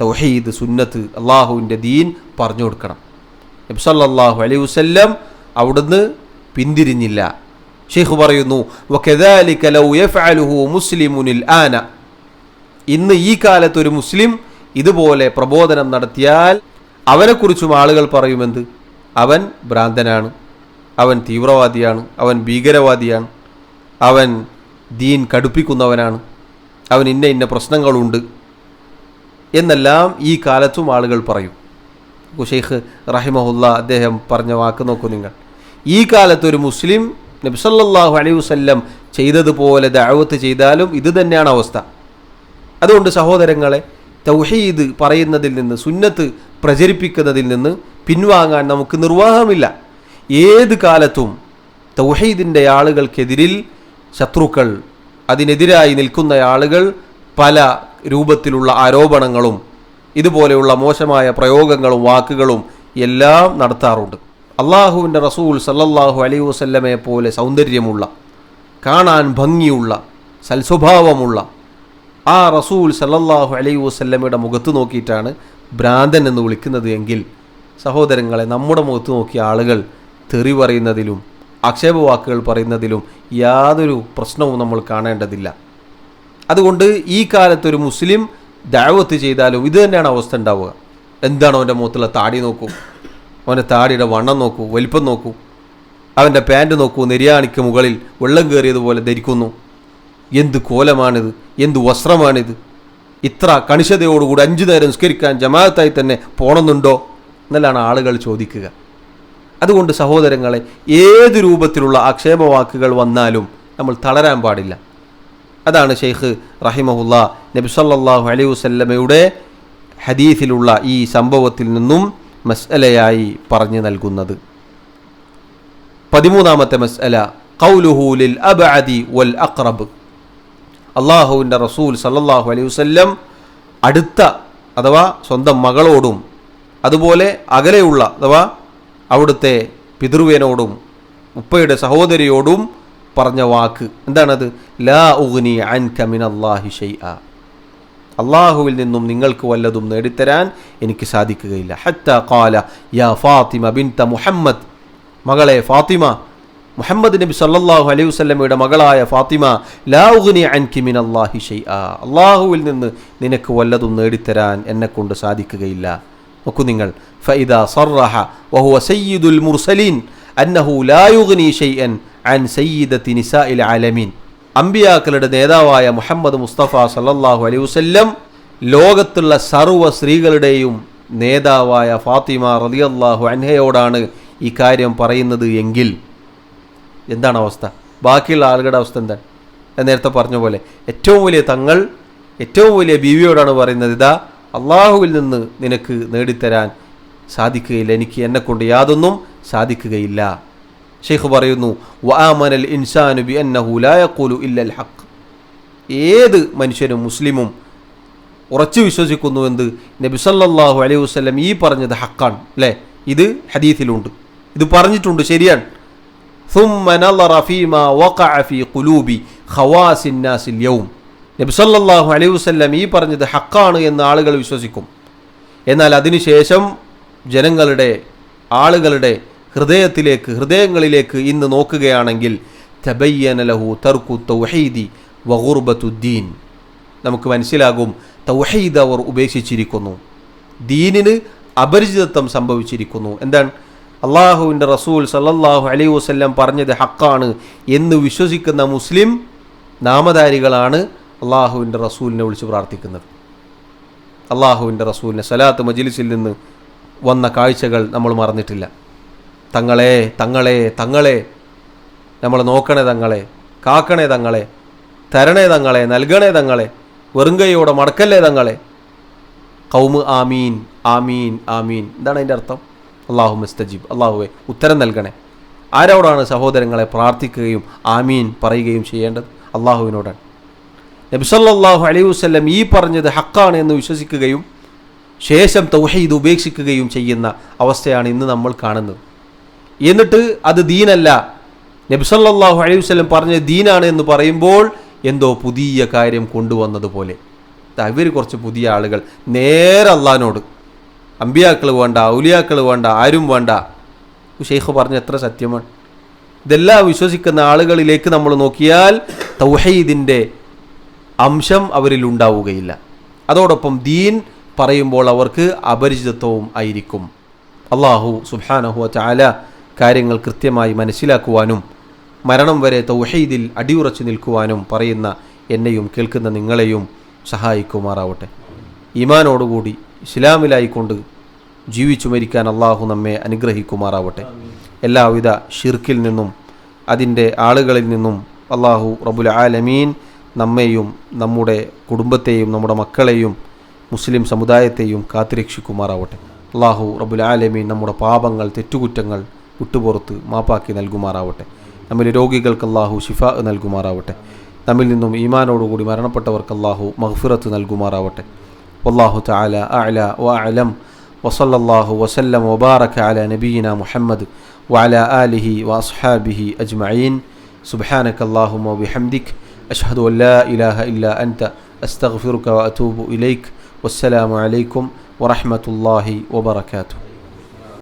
തൗഹീദ്, സുന്നത്ത്, അള്ളാഹുവിൻ്റെ ദീൻ പറഞ്ഞു കൊടുക്കണം. നബി സല്ലല്ലാഹു അലൈഹി വസല്ലം അവിടുന്ന് പിന്തിരിഞ്ഞില്ല. ഷെയ്ഖ് പറയുന്നു, വകദാലിക ലൗ യഫഅലുഹു മുസ്ലിമുനിൽ ആന. ഇന്ന് ഈ കാലത്ത് ഒരു മുസ്ലിം ഇതുപോലെ പ്രബോധനം നടത്തിയാൽ അവനെക്കുറിച്ചും ആളുകൾ പറയുമെന്ത്? അവൻ ഭ്രാന്തനാണ്, അവൻ തീവ്രവാദിയാണ്, അവൻ ഭീകരവാദിയാണ്, അവൻ ദീൻ കടുപ്പിക്കുന്നവനാണ്, അവൻ ഇന്ന പ്രശ്നങ്ങളുണ്ട് എന്നെല്ലാം ഈ കാലത്തും ആളുകൾ പറയും. ഷെയ്ഖ് റഹിമഹുല്ല അദ്ദേഹം പറഞ്ഞ വാക്ക് നോക്കൂ നിങ്ങൾ. ഈ കാലത്ത് ഒരു മുസ്ലിം നബി സല്ലല്ലാഹു അലൈഹി വസല്ലം ചെയ്തതുപോലെ ദഅവത്ത് ചെയ്താലും ഇത് തന്നെയാണ് അവസ്ഥ. അതുകൊണ്ട് സഹോദരങ്ങളെ, തൗഹീദ് പറയുന്നതിൽ നിന്ന്, സുന്നത്ത് പ്രചരിപ്പിക്കുന്നതിൽ നിന്ന് പിൻവാങ്ങാൻ നമുക്ക് നിർവാഹമില്ല. ഏത് കാലത്തും തൗഹീദിൻ്റെ ആളുകൾക്കെതിരിൽ ശത്രുക്കൾ, അതിനെതിരായി നിൽക്കുന്ന ആളുകൾ പല രൂപത്തിലുള്ള ആരോപണങ്ങളും ഇതുപോലെയുള്ള മോശമായ പ്രയോഗങ്ങളും വാക്കുകളും എല്ലാം നടത്താറുണ്ട്. അള്ളാഹുവിൻ്റെ റസൂൽ സല്ലല്ലാഹു അലൈഹി വസല്ലമയെ പോലെ സൗന്ദര്യമുള്ള, കാണാൻ ഭംഗിയുള്ള, സൽസ്വഭാവമുള്ള ആ റസൂൽ സല്ലല്ലാഹു അലൈഹി വസല്ലമയുടെ മുഖത്ത് നോക്കിയിട്ടാണ് ഭ്രാന്തൻ എന്ന് വിളിക്കുന്നത് എങ്കിൽ സഹോദരങ്ങളെ, നമ്മുടെ മുഖത്ത് നോക്കിയ ആളുകൾ തെറി പറയുന്നതിലും ആക്ഷേപവാക്കുകൾ പറയുന്നതിലും യാതൊരു പ്രശ്നവും നമ്മൾ കാണേണ്ടതില്ല. അതുകൊണ്ട് ഈ കാലത്തൊരു മുസ്ലിം ദഅവത്ത് ചെയ്താലും ഇത് തന്നെയാണ് അവസ്ഥ ഉണ്ടാവുക. എന്താണ് അവൻ്റെ മുഖത്തുള്ള താടി നോക്കൂ, അവൻ്റെ താടിയുടെ വണ്ണം നോക്കൂ, വലിപ്പം നോക്കൂ, അവൻ്റെ പാൻറ് നോക്കൂ, നെരിയാണിക്ക് മുകളിൽ വെള്ളം കയറിയതുപോലെ ധരിക്കുന്നു. എന്ത് കോലമാണിത്, എന്ത് വസ്ത്രമാണിത്, ഇത്ര കണിശതയോടുകൂടി 5 നേരം നിസ്കരിക്കാൻ ജമാഅത്തായി തന്നെ പോണമെന്നുണ്ടോ എന്നെല്ലാം ആളുകൾ ചോദിക്കുക. അതുകൊണ്ട് സഹോദരങ്ങളെ, ഏത് രൂപത്തിലുള്ള ആക്ഷേപവാക്കുകൾ വന്നാലും നമ്മൾ തളരാൻ പാടില്ല. അതാണ് ഷെയ്ഖ് റഹിമഹുല്ലാ നബി സല്ലല്ലാഹു അലൈഹി വസല്ലമയുടെ ഹദീസിലുള്ള ഈ സംഭവത്തിൽ നിന്നും മസ്അലയായി പറഞ്ഞു നൽകുന്നത്. 13ാമത്തെ മസ്അല ഖൗലുഹു ലിൽ അബ്അദി വൽ അഖ്റബ്. അല്ലാഹുവിൻ്റെ റസൂൽ സല്ലല്ലാഹു അലൈഹി വസല്ലം അടുത്ത അഥവാ സ്വന്തം മകളോടും അതുപോലെ അകലെയുള്ള അഥവാ അവിടുത്തെ പിതൃവേനോടും ഉപ്പയുടെ സഹോദരിയോടും പറഞ്ഞ വാക്ക് എന്താണത്? ലാ ഉഗ്നി അൻക മിനല്ലാഹി ഷൈഅ. അള്ളാഹുവിൽ നിന്നും നിങ്ങൾക്ക് വല്ലതും നേടിത്തരാൻ എനിക്ക് സാധിക്കുകയില്ല. ഹത്താ ഖാല യാ ഫാത്തിമ ബിൻത മുഹമ്മദ്. മകളെ ഫാത്തിമ, മുഹമ്മദ് നബി സല്ലല്ലാഹു അലൈഹി വസല്ലമയുടെ മകളായ ഫാത്തിമ, ലാ ഉഗ്നി അൻകി മിനല്ലാഹി ഷൈഅ. അള്ളാഹുവിൽ നിന്ന് നിനക്ക് വല്ലതും നേടിത്തരാൻ എന്നെക്കൊണ്ട് സാധിക്കുകയില്ല. നോക്കൂ നിങ്ങൾ, ഫഇദാ സറഹ വഹുവ സയ്യിദുൽ മുർസലീൻ അന്നഹു ലാ യുഗ്നി ഷൈഅൻ അൻ സയ്യിദത്തി നിസാഇൽ ആലമീൻ. അമ്പിയാക്കളുടെ നേതാവായ മുഹമ്മദ് മുസ്തഫ സല്ലല്ലാഹു അലൈഹി വസല്ലം ലോകത്തുള്ള സർവ്വ സ്ത്രീകളുടെയും നേതാവായ ഫാത്തിമ റളിയല്ലാഹു അൻഹയോടാണ് ഈ കാര്യം പറയുന്നത് എങ്കിൽ എന്താണ് അവസ്ഥ? ബാക്കിയുള്ള ആളുകളുടെ അവസ്ഥ എന്താണ്? ഞാൻ നേരത്തെ പറഞ്ഞ പോലെ ഏറ്റവും വലിയ തങ്ങൾ ഏറ്റവും വലിയ ബീവിയോടാണ് പറയുന്നത്, ഇതാ അള്ളാഹുവിൽ നിന്ന് നിനക്ക് നേടിത്തരാൻ സാധിക്കുകയില്ല, എനിക്ക് എന്നെക്കൊണ്ട് യാതൊന്നും സാധിക്കുകയില്ല. ഷെയ്ഖ് പറയുന്നു, വആമനൽ ഇൻസാനു ബിഅന്നഹു ലാ യഖൂലു ഇല്ലൽ ഹഖ്. ഏത് മനുഷ്യനും മുസ്ലിമും ഉറച്ചു വിശ്വസിക്കുന്നു എന്ത്? നബി സല്ലല്ലാഹു അലൈഹി വസല്ലം ഈ പറഞ്ഞത് ഹക്കാണ്, അല്ലേ? ഇത് ഹദീസിലുണ്ട്, ഇത് പറഞ്ഞിട്ടുണ്ട്, ശരിയാണ്. ثم نظر فيما وقع في قلوب خواص الناس اليوم. നബി സല്ലല്ലാഹു അലൈഹി വസല്ലം ഈ പറഞ്ഞത് ഹക്കാണ് എന്ന് ആളുകൾ വിശ്വസിക്കും. എന്നാൽ അതിനുശേഷം ആളുകളുടെ ഹൃദയങ്ങളിലേക്ക് ഇന്ന് നോക്കുകയാണെങ്കിൽ തബയ്യന ലഹു തർക്കു തൗഹീദി വഗുർബത്തുദ്ദീൻ. നമുക്ക് മനസ്സിലാകും തൗഹീദ് അവർ ഉപേക്ഷിച്ചിരിക്കുന്നു, ദീനിന് അപരിചിതത്വം സംഭവിച്ചിരിക്കുന്നു. എന്താണ്? അള്ളാഹുവിൻ്റെ റസൂൽ സല്ലല്ലാഹു അലൈഹി വസല്ലം പറഞ്ഞത് ഹക്കാണ് എന്ന് വിശ്വസിക്കുന്ന മുസ്ലിം നാമധാരികളാണ് അള്ളാഹുവിൻ്റെ റസൂലിനെ വിളിച്ച് പ്രാർത്ഥിക്കുന്നത്. അള്ളാഹുവിൻ്റെ റസൂലിനെ സലാത്ത് മജ്ലിസിൽ നിന്ന് വന്ന കാഴ്ചകൾ നമ്മൾ മറന്നിട്ടില്ല. തങ്ങളെ തങ്ങളെ തങ്ങളെ, നമ്മളെ നോക്കണേ തങ്ങളെ, കാക്കണേ തങ്ങളെ, തരണേ തങ്ങളെ, നൽകണേ തങ്ങളെ, വെറുങ്കയോടെ മടക്കല്ലേ തങ്ങളെ. ഖൗമ് ആമീൻ ആമീൻ ആമീൻ. എന്താണ് അതിൻ്റെ അർത്ഥം? അല്ലാഹു മുസ്തജീബ്, അള്ളാഹുവെ ഉത്തരം നൽകണേ. ആരോടാണ് സഹോദരങ്ങളെ പ്രാർത്ഥിക്കുകയും ആമീൻ പറയുകയും ചെയ്യേണ്ടത്? അള്ളാഹുവിനോടാണ്. നബി സല്ലല്ലാഹു അലൈഹി വസല്ലം ഈ പറഞ്ഞത് ഹക്കാണ് എന്ന് വിശ്വസിക്കുകയും ശേഷം തൗഹീദ് ഉപേക്ഷിക്കുകയും ചെയ്യുന്ന അവസ്ഥയാണ് ഇന്ന് നമ്മൾ കാണുന്നത്. എന്നിട്ട് അത് ദീനല്ല, നബി സല്ലല്ലാഹു അലൈഹി വസല്ലം പറഞ്ഞത് ദീനാണ് എന്ന് പറയുമ്പോൾ എന്തോ പുതിയ കാര്യം കൊണ്ടുവന്നതുപോലെ. ഇവർ കുറച്ച് പുതിയ ആളുകൾ, നേരെ അള്ളാഹിനോട്, അമ്പിയാക്കൾ വേണ്ട, ഔലിയാക്കൾ വേണ്ട, ആരും വേണ്ട. ഷെയ്ഖ് പറഞ്ഞ എത്ര സത്യമാണ്. ഇതെല്ലാം വിശ്വസിക്കുന്ന ആളുകളിലേക്ക് നമ്മൾ നോക്കിയാൽ തൗഹീദിൻ്റെ അംശം അവരിൽ ഉണ്ടാവുകയില്ല. അതോടൊപ്പം ദീൻ പറയുമ്പോൾ അവർക്ക് അപരിചിതത്വവും ആയിരിക്കും. അല്ലാഹു സുബ്ഹാനഹു വ തആല കാര്യങ്ങൾ കൃത്യമായി മനസ്സിലാക്കുവാനും മരണം വരെ തൗഹീദിൽ അടിയുറച്ചു നിൽക്കുവാനും പറയുന്ന എന്നെയും കേൾക്കുന്ന നിങ്ങളെയും സഹായിക്കുമാറാവട്ടെ. ഈമാനോടുകൂടി ഇസ്ലാമിലായിക്കൊണ്ട് ജീവിച്ചു മരിക്കാൻ അള്ളാഹു നമ്മെ അനുഗ്രഹിക്കുമാറാവട്ടെ. എല്ലാവിധ ഷിർക്കിൽ നിന്നും അതിൻ്റെ ആളുകളിൽ നിന്നും അള്ളാഹു റബ്ബുൽ ആലമീൻ നമ്മെയും നമ്മുടെ കുടുംബത്തെയും നമ്മുടെ മക്കളെയും മുസ്ലിം സമുദായത്തെയും കാത്തുരക്ഷിക്കുമാറാവട്ടെ. അള്ളാഹു റബ്ബുൽ ആലമീൻ നമ്മുടെ പാപങ്ങൾ തെറ്റുകുറ്റങ്ങൾ വിട്ടുപുറത്ത് മാപ്പാക്കി നൽകുമാറാവട്ടെ. നമ്മിലെ രോഗികൾക്ക് അള്ളാഹു ശിഫ നൽകുമാറാവട്ടെ. നമ്മിൽ നിന്നും ഈമാനോടുകൂടി മരണപ്പെട്ടവർക്ക് അള്ളാഹു മഗ്ഫിറത്ത് നൽകുമാറാവട്ടെ. വല്ലാഹു തആല അഅല വഅലം വസല്ലല്ലാഹു വസല്ലം വബാറക അലാ നബിയിനാ മുഹമ്മദ് വഅലാ ആലിഹി വഅസ്ഹാബിഹി അജ്മഈൻ. സുബ്ഹാനക അല്ലാഹുമ്മ വബിഹംദിക അഷ്ഹദു അൻ ലാ ഇലാഹ ഇല്ലാ അൻത അസ്തഗ്ഫിറുക വഅതൂബു ഇലൈക്. വസ്സലാമു അലൈക്കും വറഹ്മത്തുള്ളാഹി വബറകാതുഹു.